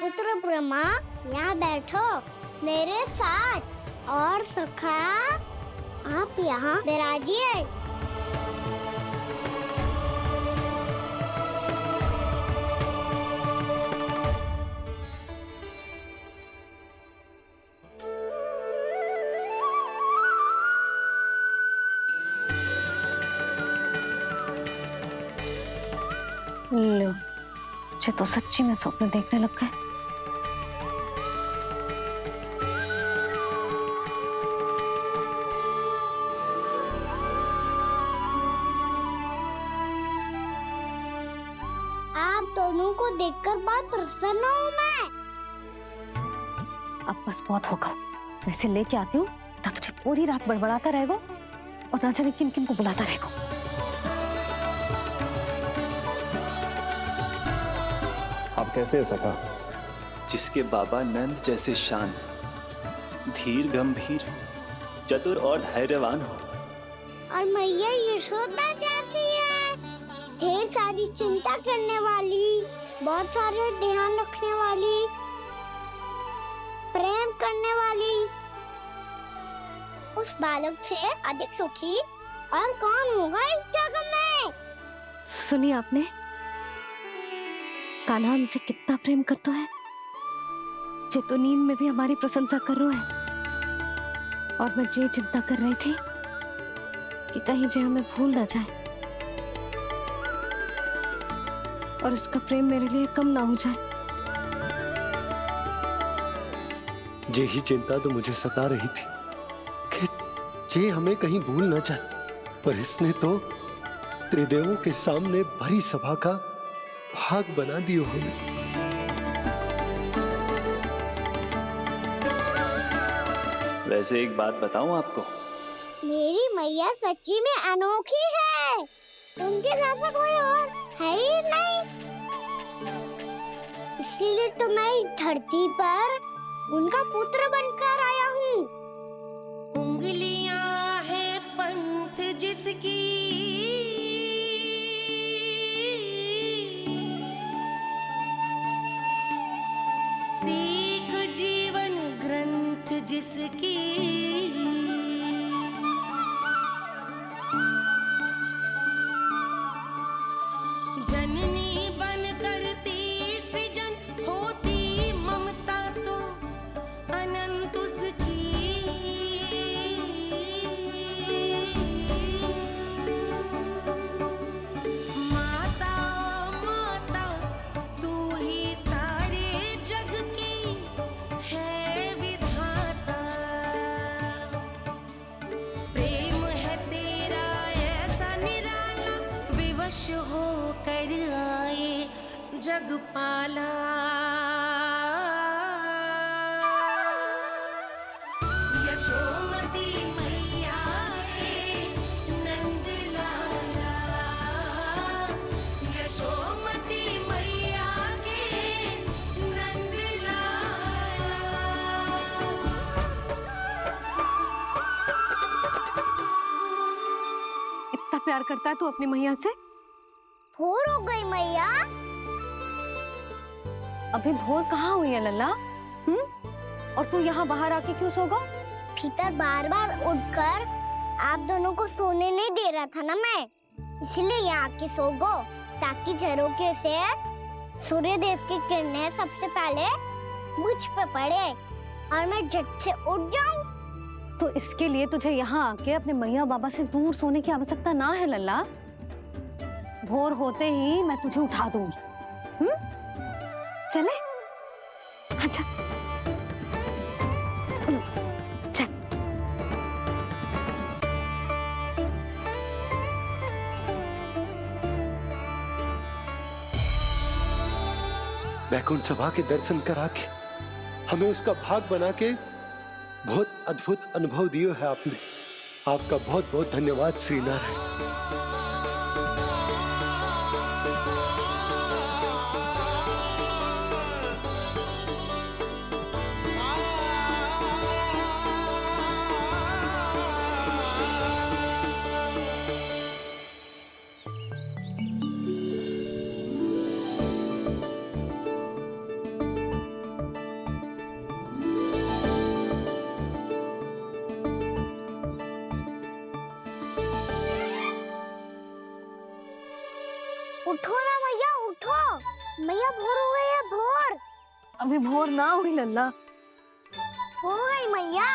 पुत्र ब्रह्मा, यहाँ बैठो मेरे साथ। और सखा, आप यहाँ विराजिए। लो, मुझे तो सच्ची में स्वप्न देखने लग गए। आप दोनों को देखकर बहुत प्रसन्न हूँ मैं। अब बस बहुत होगा, वैसे लेके आती हूँ ना, तुझे पूरी रात बड़बड़ाता रहेगा और ना जाने किन किन को बुलाता रहेगा। आप कैसे सका? जिसके बाबा नंद जैसे शांत, धीर गंभीर, चतुर और धैर्यवान हो, और मैया यशोदा जैसी है, ढेर सारी चिंता करने वाली, बहुत सारे ध्यान रखने वाली, प्रेम करने वाली। उस बालक से अधिक सुखी और कौन होगा इस जगत में? सुनिए आपने, कान्हा हमसे कितना प्रेम करता है, जे तो नींद में भी हमारी प्रशंसा कर रहा है। और मैं ये चिंता कर रही थी कि कहीं जे हमें भूल ना जाए और इसका प्रेम मेरे लिए कम ना हो जाए। यही चिंता तो मुझे सता रही थी कि जे हमें कहीं भूल ना जाए, पर इसने तो त्रिदेवों के सामने भरी सभा का भाग बना दियो हमें। वैसे एक बात बताऊं आपको, मेरी मैया सच्ची में अनोखी है। उनके जैसा कोई और है ही नहीं। इसीलिए तो मैं इस धरती पर उनका पुत्र बनकर आया हूँ। उंगलियां है पंथ जिसकी, सीख जीवन ग्रंथ जिसकी, जननी बन करती सृजन होती ममता तो अनंत उसकी। माता माता तू ही सारे जग की है विधाता। प्रेम है तेरा ऐसा निराला, विवश होकर आए जग पाला। यशोमती मैया के नंद लाला, यशोमती मैया के नंद लाला। इतना प्यार करता है तू अपनी मैया से? भोर हो गई मैया। अभी भोर कहाँ हुई है लल्ला? और तू यहाँ बाहर आके क्यों सो गया? भीतर बार बार उठकर आप दोनों को सोने नहीं दे रहा था ना मैं, इसलिए यहाँ आके सो गो, ताकि झरोखे से सूर्य देव की किरणें सबसे पहले मुझ पे पड़े और मैं झट से उठ जाऊं। तो इसके लिए तुझे यहाँ आके अपने मैया बाबा से दूर सोने की आवश्यकता ना है लल्ला। भोर होते ही मैं तुझे उठा दूंगी। चले? अच्छा चल। वैकुंठ सभा के दर्शन करा के हमें उसका भाग बना के बहुत अद्भुत अनुभव दियो है आपने। आपका बहुत बहुत धन्यवाद श्रीनारायण। उठो ना मैया, उठो। मैया भोर हो गई है, भोर। अभी भोर ना हुई लल्ला। हो गई मैया।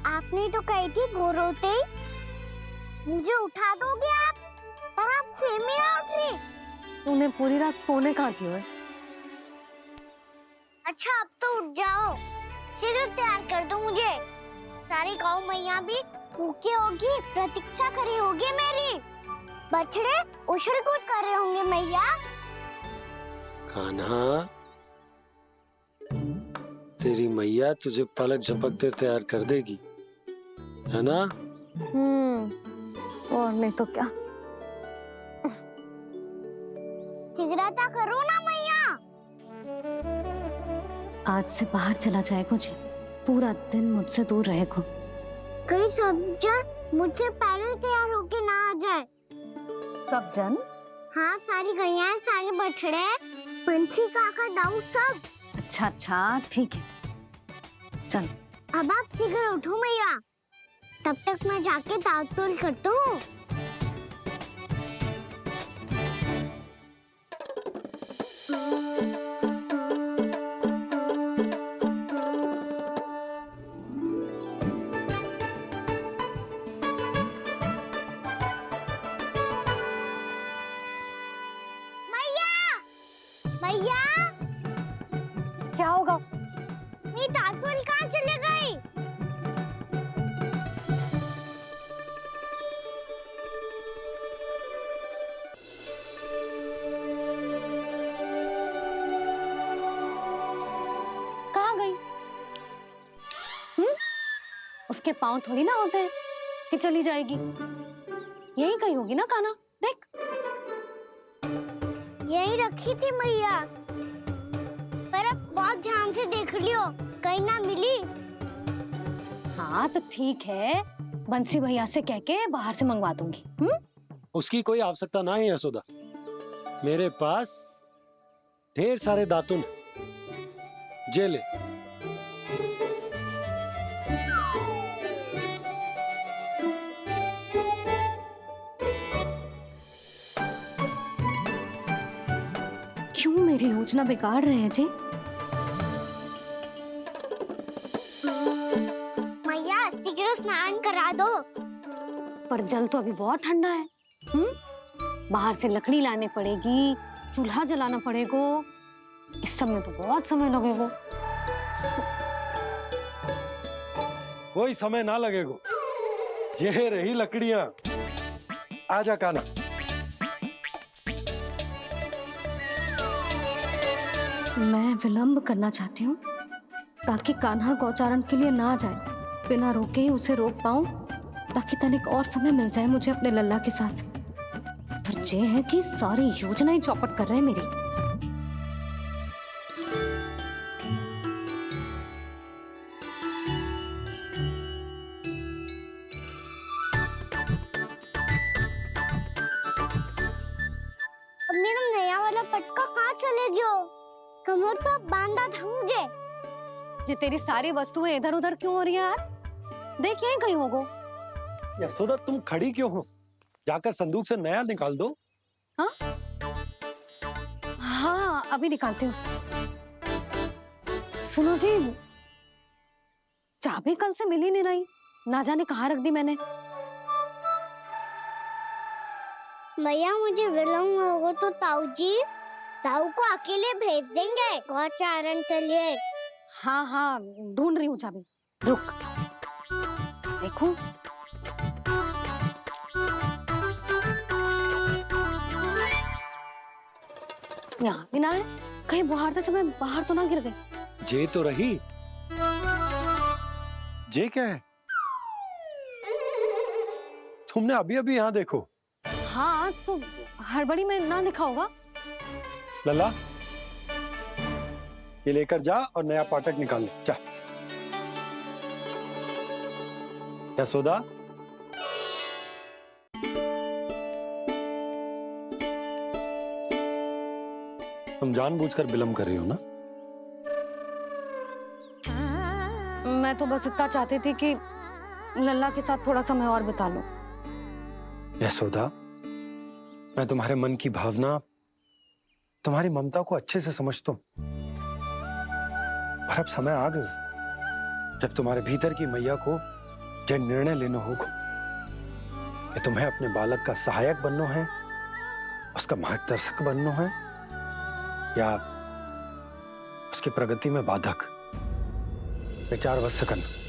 आपने तो कही थी भोर होते ही मुझे उठा दोगे आप, पर आप सेम ही ना उठ रही। तूने पूरी रात सोने कहाँ की है? अच्छा अब तो उठ जाओ, शीघ्र तैयार कर दो मुझे। सारी गाँव मैया भी भूखी होगी, प्रतीक्षा करी होगी मेरी। बछड़े उछल कूद कर रहे होंगे मैया। कान्हा, तेरी मैया तुझे पलक झपकते तैयार कर देगी, है ना? और नहीं तो क्या। शीघ्रता करो ना मैया। आज से बाहर चला जाएगा जी, पूरा दिन मुझसे दूर रहेगा। कहीं सब जन मुझसे पहले तैयार होके ना आ जाए। सब जन? हाँ, सारी गैया, सारे बछड़े, पंछी, काका, दाऊ सब। अच्छा अच्छा ठीक है, चल। अब आप शीघ्र उठो मैया, तब तक मैं जाके ताल-तोल करता हूँ। मैया, क्या होगा? मेरी ताल-तोल कहाँ चले गई? उसके पाँव थोड़ी ना होते हैं कि चली जाएगी। यही कहीं होगी ना कान्हा, देख। यही रखी थी मैया, पर अब बहुत ध्यान से देख लियो, कहीं ना मिली। हाँ तो ठीक है, बंसी भैया से कह के बाहर से मंगवा दूंगी। उसकी कोई आवश्यकता ना है यशोदा, मेरे पास ढेर सारे दातुन, जे ले। क्यों मेरी योजना बिगाड़ रहे हैं जी? मैया शीघ्र स्नान करा दो। पर जल तो अभी बहुत ठंडा है। बाहर से लकड़ी लाने पड़ेगी, चूल्हा जलाना पड़ेगा, इस सब में तो बहुत समय लगेगा। कोई समय ना लगेगा, ये रही लकड़ियां। आजा कान्हा। मैं विलंब करना चाहती हूँ ताकि कान्हा गौचारण के लिए ना जाए। बिना रोके ही उसे रोक पाऊं, ताकि तनिक और समय मिल जाए मुझे अपने लल्ला के साथ। पर ये है कि सारी योजना ही चौपट कर रहे हैं मेरी। अब मेरा नया वाला पटका कहाँ चले गयो? कमर पर बांधा था मुझे। जे तेरी सारी वस्तुएं इधर उधर क्यों हो रही है आज? देख यहीं कहीं होगो। यशोदा तुम खड़ी क्यों हो? जाकर संदूक से नया निकाल दो। हाँ हाँ अभी निकालती हूँ। सुनो जी, चाबी कल से मिल ही नहीं रही, ना जाने कहाँ रख दी मैंने। मैया मुझे विलम्ब होगा तो ताऊ को अकेले भेज देंगे गौचारण के लिए। हाँ हाँ ढूंढ रही हूँ चाबी, रुक। देखूं। यहाँ भी ना है, कहीं बुहारते समय बाहर तो ना गिर गई। जे तो रही। जे क्या है? तुमने अभी अभी यहाँ देखो। हाँ तो हड़बड़ी में ना दिखा होगा। लल्ला, ये लेकर जा और नया पाठक निकाल ले, जा। यशोदा, तुम जानबूझकर विलंब कर रही हो ना? मैं तो बस इतना चाहती थी कि लल्ला के साथ थोड़ा समय और बिता लो। यशोदा, मैं तुम्हारे मन की भावना, तुम्हारी ममता को अच्छे से समझता हूं। पर अब समय आ गया जब तुम्हारे भीतर की मैया को जो निर्णय लेना होगा कि तुम्हें अपने बालक का सहायक बनना है, उसका मार्गदर्शक बनना है, या उसकी प्रगति में बाधक। विचार अवश्य करना।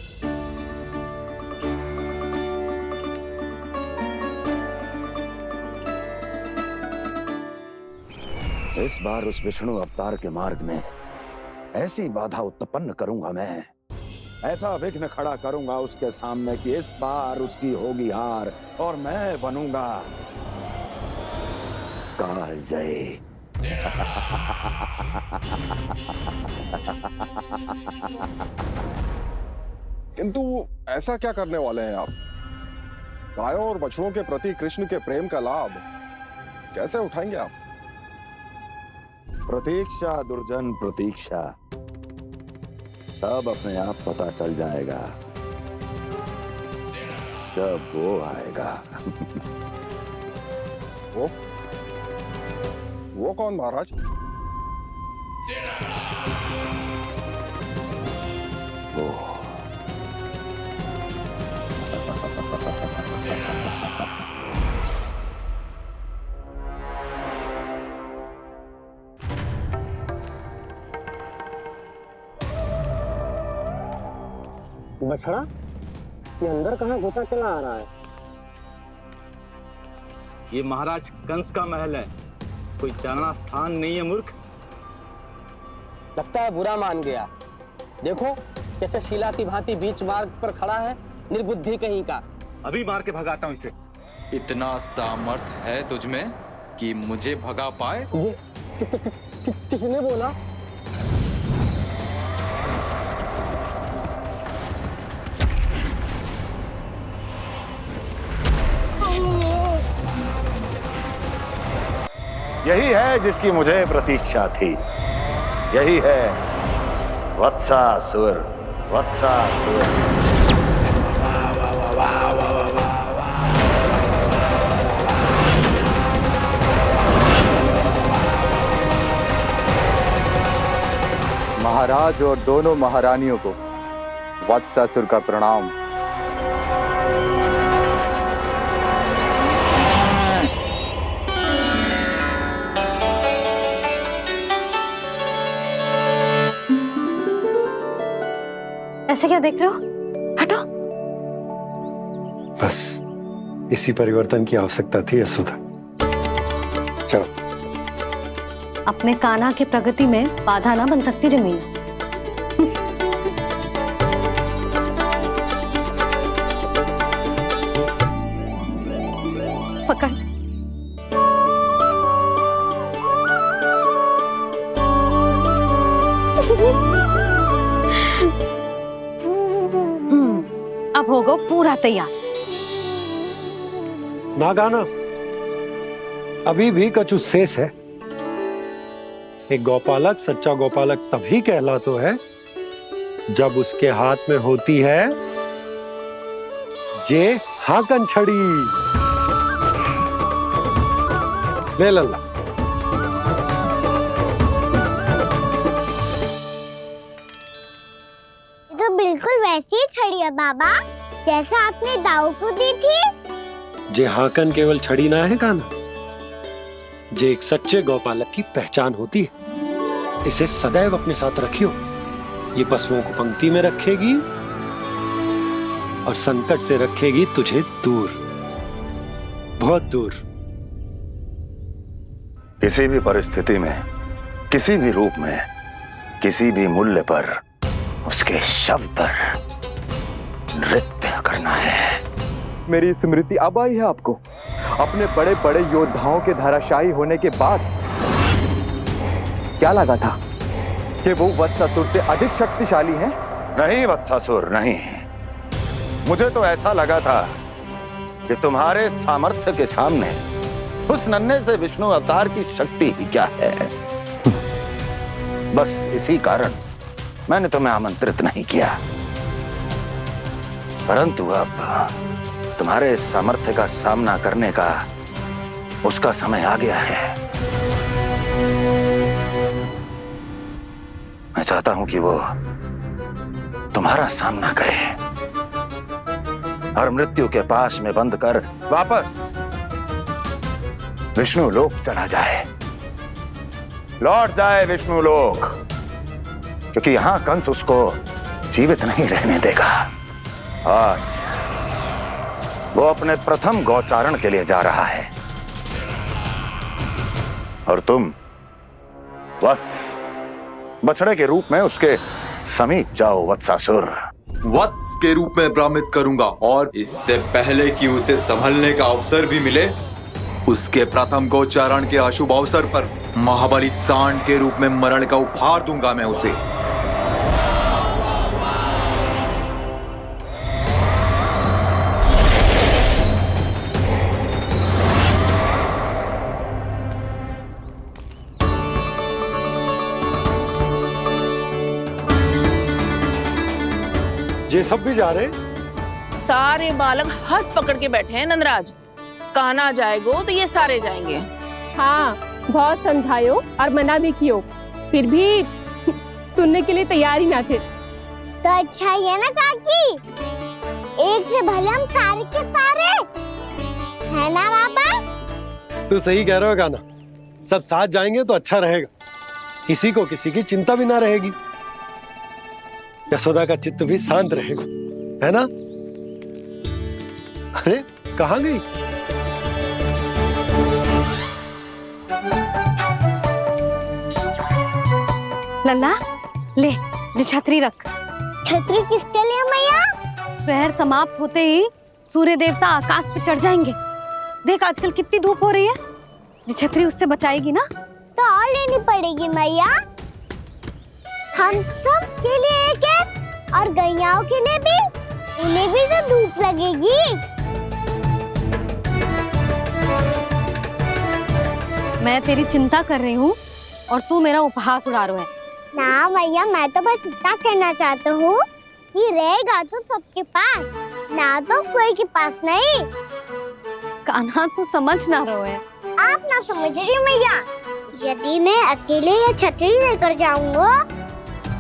इस बार उस विष्णु अवतार के मार्ग में ऐसी बाधा उत्पन्न करूंगा मैं, ऐसा विघ्न खड़ा करूंगा उसके सामने कि इस बार उसकी होगी हार और मैं बनूंगा कालजयी। किंतु ऐसा क्या करने वाले हैं आप? गायों और बछड़ों के प्रति कृष्ण के प्रेम का लाभ कैसे उठाएंगे आप? प्रतीक्षा दुर्जन प्रतीक्षा, सब अपने आप पता चल जाएगा जब वो आएगा। वो कौन महाराज? वो बछड़ा, ये अंदर कहाँ घुसा चला आ रहा है? ये महाराज कंस का महल है, कोई जाना स्थान नहीं है मूर्ख। लगता है बुरा मान गया। देखो कैसे शीला की भांति बीच मार्ग पर खड़ा है निर्बुद्धि कहीं का। अभी मार के भगाता हूँ इसे। इतना सामर्थ है तुझमें कि मुझे भगा पाए? ये किसने बोला? यही है जिसकी मुझे प्रतीक्षा थी। यही है वत्सासुर। वत्सासुर। महाराज और दोनों महारानियों को वत्सासुर का प्रणाम। ऐसे क्या देख रहे हो? हटो। बस इसी परिवर्तन की आवश्यकता थी यशोदा। चलो। अपने कान्हा की प्रगति में बाधा ना बन सकती जमीन। पकड़। अब होगा पूरा तैयार। ना गाना, अभी भी कछु शेष है। एक गौपालक सच्चा गौपालक तभी कहलाता है जब उसके हाथ में होती है जे हाकन छड़ी। ले लल्ला। तो बिल्कुल वैसी ही छड़ी है बाबा जैसा आपने दाऊ को दी थी। जे हाकन केवल छड़ी ना है कान्हा, जे एक सच्चे गौपालक की पहचान होती है। इसे सदैव अपने साथ रखियो। ये पशुओं को पंक्ति में रखेगी और संकट से रखेगी तुझे दूर, बहुत दूर। किसी भी परिस्थिति में, किसी भी रूप में, किसी भी मूल्य पर उसके शव पर नृत्य करना है। मेरी स्मृति अब आई है आपको? अपने बड़े बड़े योद्धाओं के धराशायी होने के बाद क्या लगा था कि वो वत्सासुर से अधिक शक्तिशाली हैं? नहीं वत्सासुर, नहीं। मुझे तो ऐसा लगा था कि तुम्हारे सामर्थ्य के सामने उस नन्हे से विष्णु अवतार की शक्ति ही क्या है। बस इसी कारण मैंने तुम्हें आमंत्रित नहीं किया। परंतु अब तुम्हारे सामर्थ्य का सामना करने का उसका समय आ गया है। मैं चाहता हूं कि वो तुम्हारा सामना करे और मृत्यु के पाश में बंद कर वापस विष्णु लोक चला जाए, लौट जाए विष्णु लोक, क्योंकि यहां कंस उसको जीवित नहीं रहने देगा। आज वो अपने प्रथम गौचारण के लिए जा रहा है और तुम वत्स बछड़े के रूप में उसके समीप जाओ वत्सासुर। वत्स के रूप में भ्रमित करूंगा और इससे पहले कि उसे संभलने का अवसर भी मिले, उसके प्रथम गोचारण के अशुभ अवसर पर महाबली सांड के रूप में मरण का उपहार दूंगा मैं उसे। ये सब भी जा रहे? सारे बालक हाथ पकड़ के बैठे हैं नंदराज। कान्हा जाएगो तो ये सारे जाएंगे। हाँ, बहुत समझायो और मना भी कियो, फिर भी सुनने के लिए तैयार ही ना थे। तो अच्छा ही है ना काकी, एक से भले हम सारे के सारे है ना बाबा। तू सही कह रहे हो गाना, सब साथ जाएंगे तो अच्छा रहेगा, किसी को किसी की चिंता भी ना रहेगी, यशोदा का चित्त भी शांत रहेगा, है ना? अरे कहाँ गई? लल्ला ले, जी छतरी रख। छतरी किसके लिए मैया? प्रहर समाप्त होते ही सूर्य देवता आकाश पे चढ़ जाएंगे। देख आजकल कितनी धूप हो रही है, ये छतरी उससे बचाएगी ना। तो और लेनी पड़ेगी मैया, हम सब के लिए एक एक और गैयाओं के लिए भी, उन्हें भी तो धूप लगेगी। मैं तेरी चिंता कर रही हूँ और तू मेरा उपहास उड़ा रहा है। ना मैया, मैं तो बस इतना कहना चाहता हूँ कि रहेगा तो सबके पास, ना तो कोई के पास नहीं। कान्हा तू समझ ना रहो है। आप ना समझ रही मैया, यदि मैं अकेले ये छतरी लेकर जाऊंगा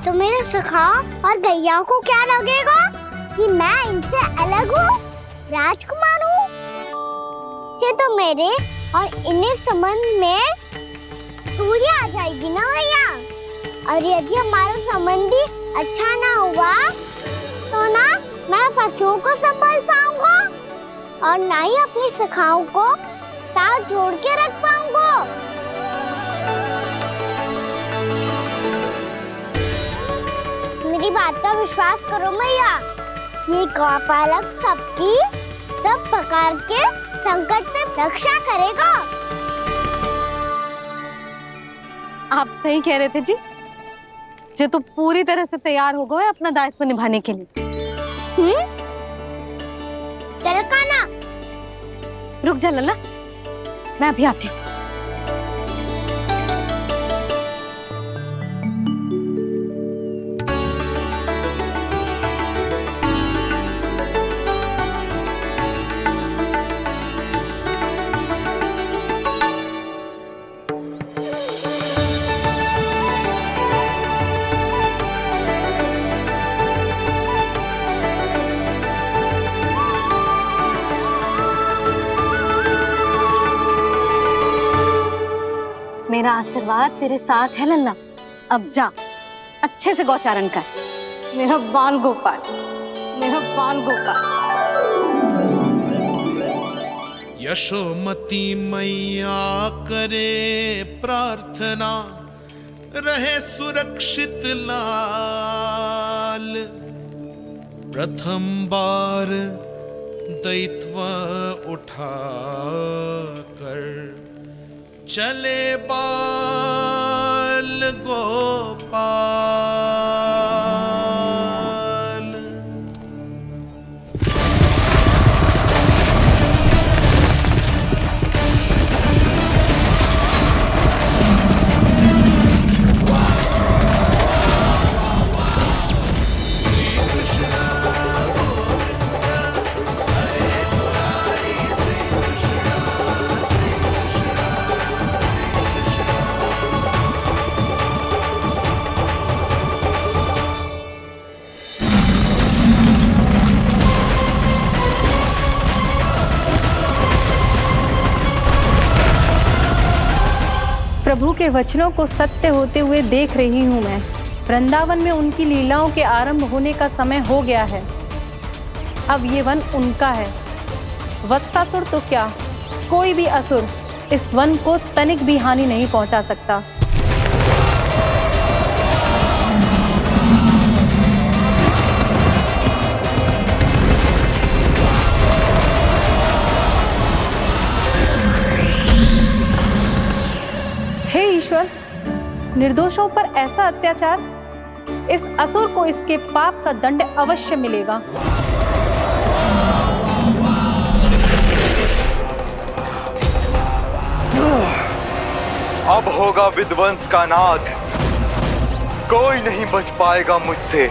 तो मेरे सखा और गैयाओं को क्या लगेगा कि मैं इनसे अलग हूँ, राजकुमार हूँ। ये तो मेरे और इन्हें संबंध में दूरी आ जाएगी ना भैया। और यदि हमारा संबंध ही अच्छा ना हुआ तो ना मैं पशुओं को संभाल पाऊंगा और ना ही अपनी सखाओं को साथ जोड़ के रख पाऊंगा। मेरी बात का विश्वास करो मैया, ये गौपालक सबकी सब प्रकार के संकट से रक्षा करेगा। आप सही कह रहे थे जी, जे तो पूरी तरह से तैयार हो गए अपना दायित्व निभाने के लिए। चल कान्हा, रुक जा लल्ला, मैं अभी आती हूँ। मेरा आशीर्वाद तेरे साथ है लल्ला। अब जा, अच्छे से गौचारण कर। मेरा बाल गोपाल, मेरा बाल गोपाल। यशोमती मैया करे प्रार्थना, रहे सुरक्षित लाल। प्रथम बार दैत्व उठा कर चले बाल गोपाल। प्रभु के वचनों को सत्य होते हुए देख रही हूँ मैं। वृंदावन में उनकी लीलाओं के आरंभ होने का समय हो गया है। अब ये वन उनका है। वत्सासुर तो क्या, कोई भी असुर इस वन को तनिक भी हानि नहीं पहुंचा सकता। हे ईश्वर, निर्दोषों पर ऐसा अत्याचार, इस असुर को इसके पाप का दंड अवश्य मिलेगा। अब होगा विध्वंस का नाद। कोई नहीं बच पाएगा मुझसे,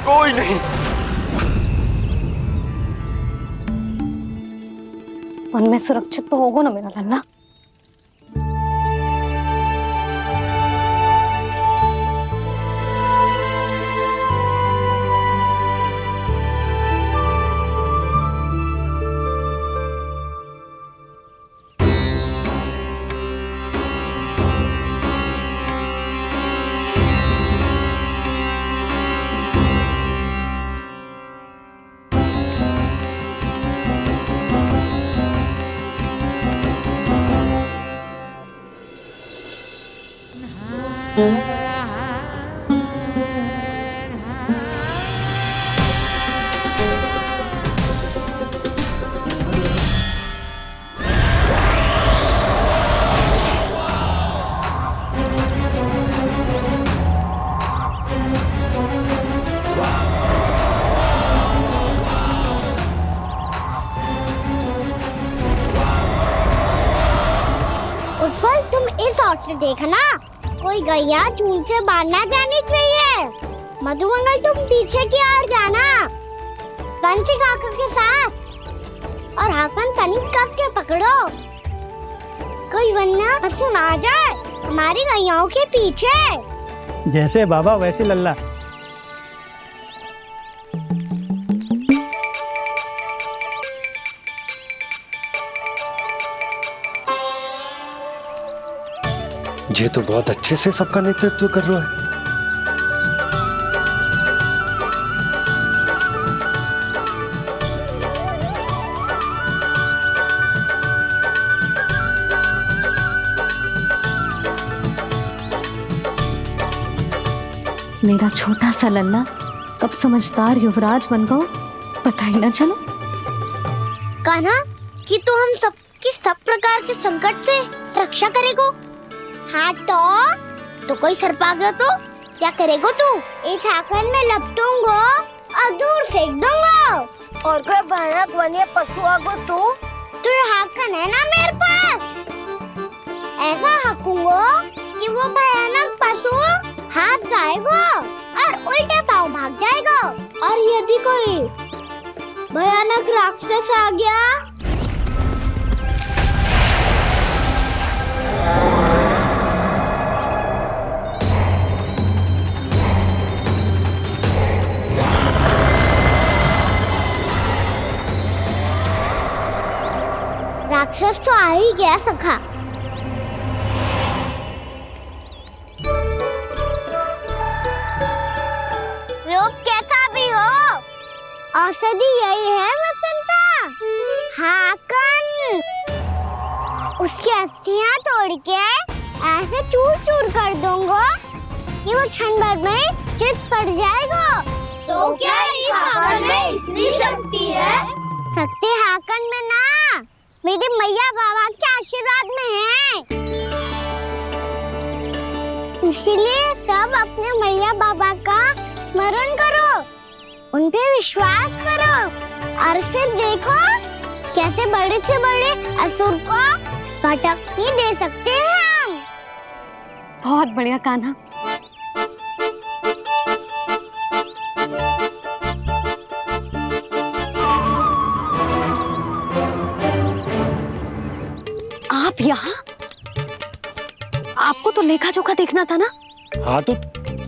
कोई नहीं। वन में सुरक्षित तो होगा ना मेरा लल्ला। गौर से देखना, कोई गैया झूठ से बाहर ना जानी चाहिए। मधुमंगल तुम पीछे की ओर जाना, कंसी काका के साथ, और हाकन तनिक कस के पकड़ो, कोई वरना पशु ना जाए हमारी गैयाओं के पीछे। जैसे बाबा वैसे लल्ला। ये तो बहुत अच्छे से सबका नेतृत्व कर रहा है। मेरा छोटा सा लल्ला कब समझदार युवराज बन गो पता ही ना चलो। कान्हा कि तू हम सबकी सब प्रकार के संकट से रक्षा करेगो। हाँ तो कोई सर्प आ गया तो क्या करेगो तू? इस हाकन में लपटूंगो और दूर फेंक दूंगा। और कोई भयानक वन्य पशु आगो तो ये हाकन है ना मेरे पास, ऐसा हाकूंगो कि वो भयानक पशु हाथ जाएगा और उल्टे पाँव भाग जाएगा। और यदि कोई भयानक राक्षस आ गया राक्षस तो आ ही गया सखा। रोग कैसा भी हो, औषधि यही है वसंता। हाकन उसकी अस्थियां तोड़ के ऐसे चूर चूर कर दूंगा कि वो क्षण भर में चित पड़ जाएगा। तो क्या इस हाकन में इतनी शक्ति है? शक्ति हाकन में ना, मेरे मैया बाबा के आशीर्वाद में है। इसीलिए सब अपने मैया बाबा का स्मरण करो, उन पे विश्वास करो और फिर देखो कैसे बड़े से बड़े असुर को भटकने दे सकते हैं हम। बहुत बढ़िया कान्हा। आप यहाँ? आपको तो लेखा जोखा देखना था ना? हाँ तो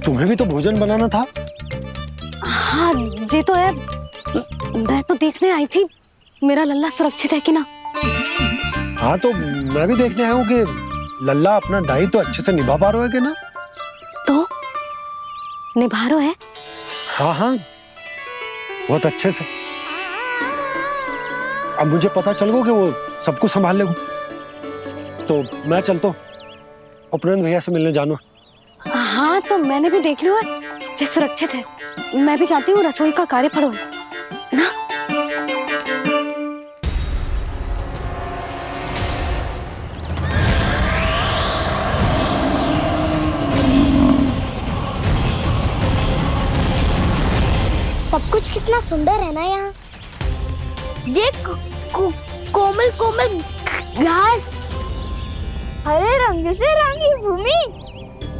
तुम्हें भी तो भोजन बनाना था। हाँ ये तो है, मैं तो देखने आई थी मेरा लल्ला सुरक्षित है कि ना। हाँ तो मैं भी देखने आया हूँ कि लल्ला अपना दायित्व तो अच्छे से निभा पा रहा है कि ना। तो निभा रहा है? हाँ हाँ बहुत अच्छे से। अब मुझे पता चल गया कि वो सबको संभाल लेगा, तो मैं चलता हूँ उपनंद भैया से मिलने जानो। हाँ तो मैंने भी देख लिया है, जे सुरक्षित है। मैं भी चाहती हूँ रसोई का कार्य पड़ो ना। सब कुछ कितना सुंदर है ना यहाँ। ये कोमल कोमल घास, हरे रंग से रंगी भूमि,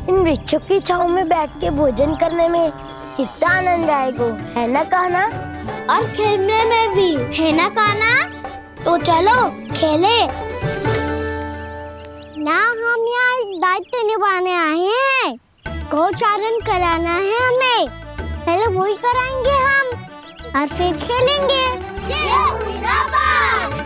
इन वृक्षों की छांव में बैठ के भोजन करने में कितना आनंद आएगा, है ना कान्हा? और खेलने में भी, है ना कान्हा? तो चलो खेले ना। हम यहाँ एक दायित्व निभाने आए हैं, गोचारण कराना है हमें। पहले वही कराएंगे हम और फिर खेलेंगे। ये हुई ना बात।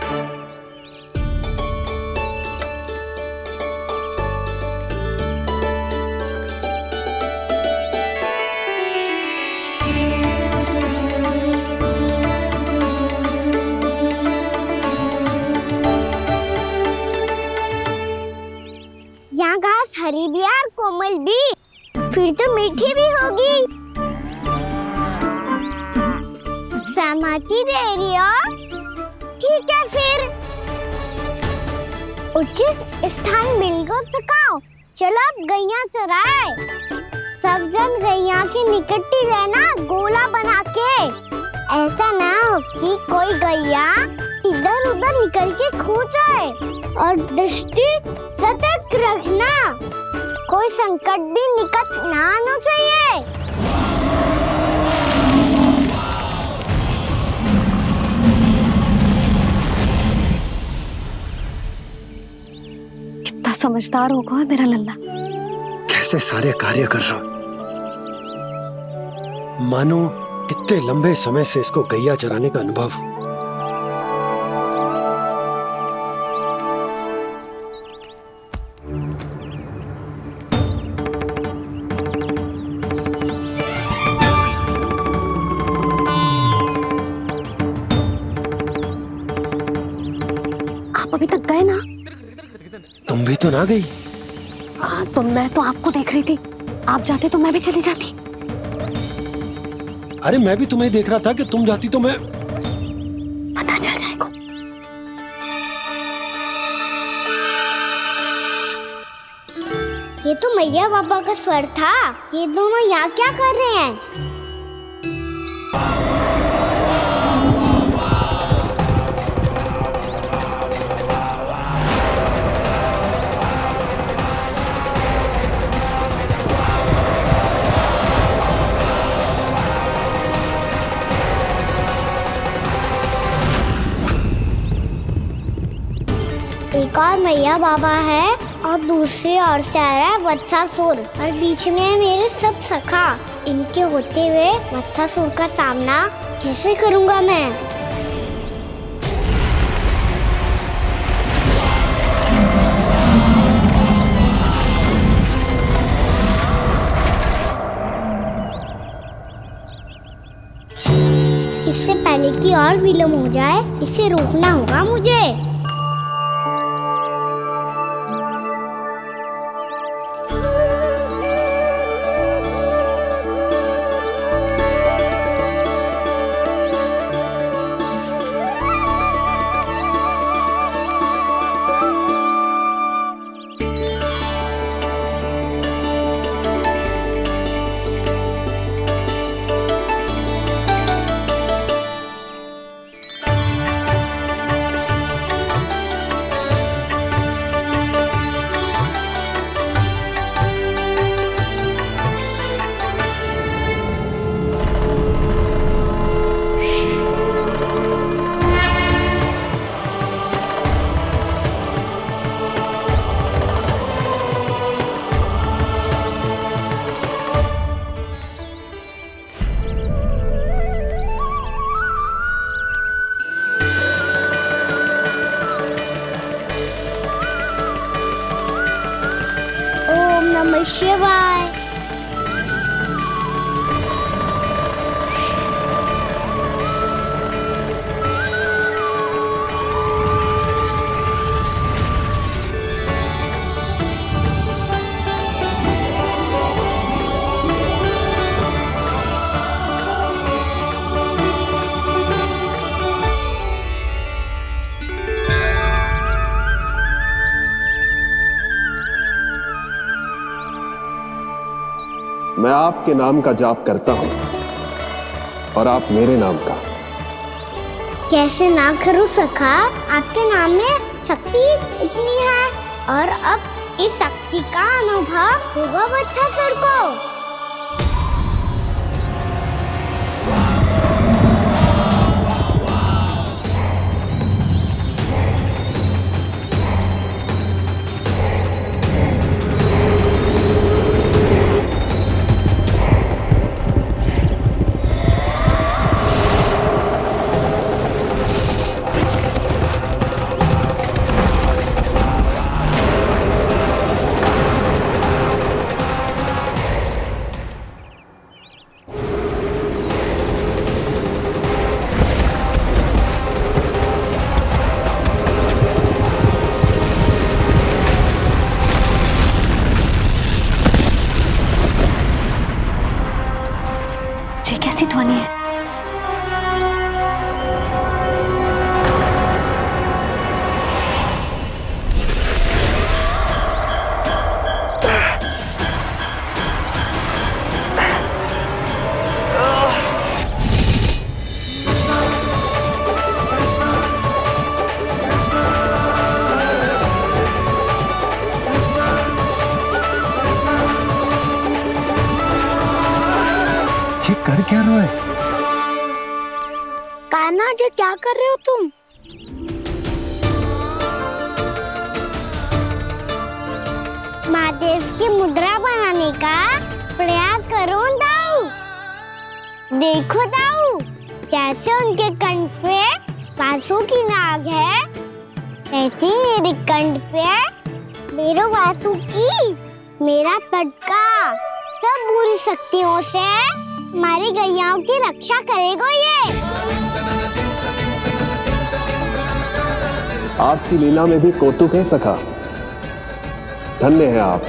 यहाँ घास हरी भी और कोमल भी, फिर तो मीठी भी होगी। सहमति दे रही हो? ठीक है फिर उचित स्थान मिलकर सकाओ। चलो अब गैया चराए। सब जन गैया के निकट ही रहना, गोला बना के। ऐसा ना हो कि कोई गैया इधर उधर निकल के खो जाए। और दृष्टि सतर्क रखना, कोई संकट भी निकट ना आना चाहिए। कितना समझदार होगा मेरा लल्ला। कैसे सारे कार्य कर रहा, मानो कितने लंबे समय से इसको गैया चराने का अनुभव हो। आप अभी तक गए ना? तुम भी तो ना गई। हाँ, तो मैं तो आपको देख रही थी, आप जाते तो मैं भी चली जाती। अरे मैं भी तुम्हें देख रहा था कि तुम जाती तो मैं। पता चल जाएगा। ये तो मैया बाबा का स्वर था। ये दोनों यहाँ क्या कर रहे हैं? एक और मैया बाबा है और दूसरी ओर से आ रहा है वत्सासुर और बीच में है मेरे सब सखा। इनके होते हुए वत्सासुर का सामना कैसे करूंगा मैं? इससे पहले कि और विलम्ब हो जाए, इसे रोकना होगा मुझे। ओम नमः शिवाय। मैं आपके नाम का जाप करता हूं और आप मेरे नाम का। कैसे ना करूं सखा, आपके नाम में शक्ति इतनी है और अब इस शक्ति का अनुभव होगा वत्सासुर को। ये कर क्या रहे हो? कान्हा जी क्या कर रहे हो तुम? महादेव की मुद्रा बनाने का प्रयास करो दाऊ। देखो दाऊ, जैसे उनके कंठ पे वासु की नाग है, ऐसे ही मेरे कंठ पे मेरे वासु की मेरा पटका सब बुरी शक्तियों से हमारी गैयाओं की रक्षा करेगा ये। आपकी लीला में भी कौतुक है सखा। धन्य है आप।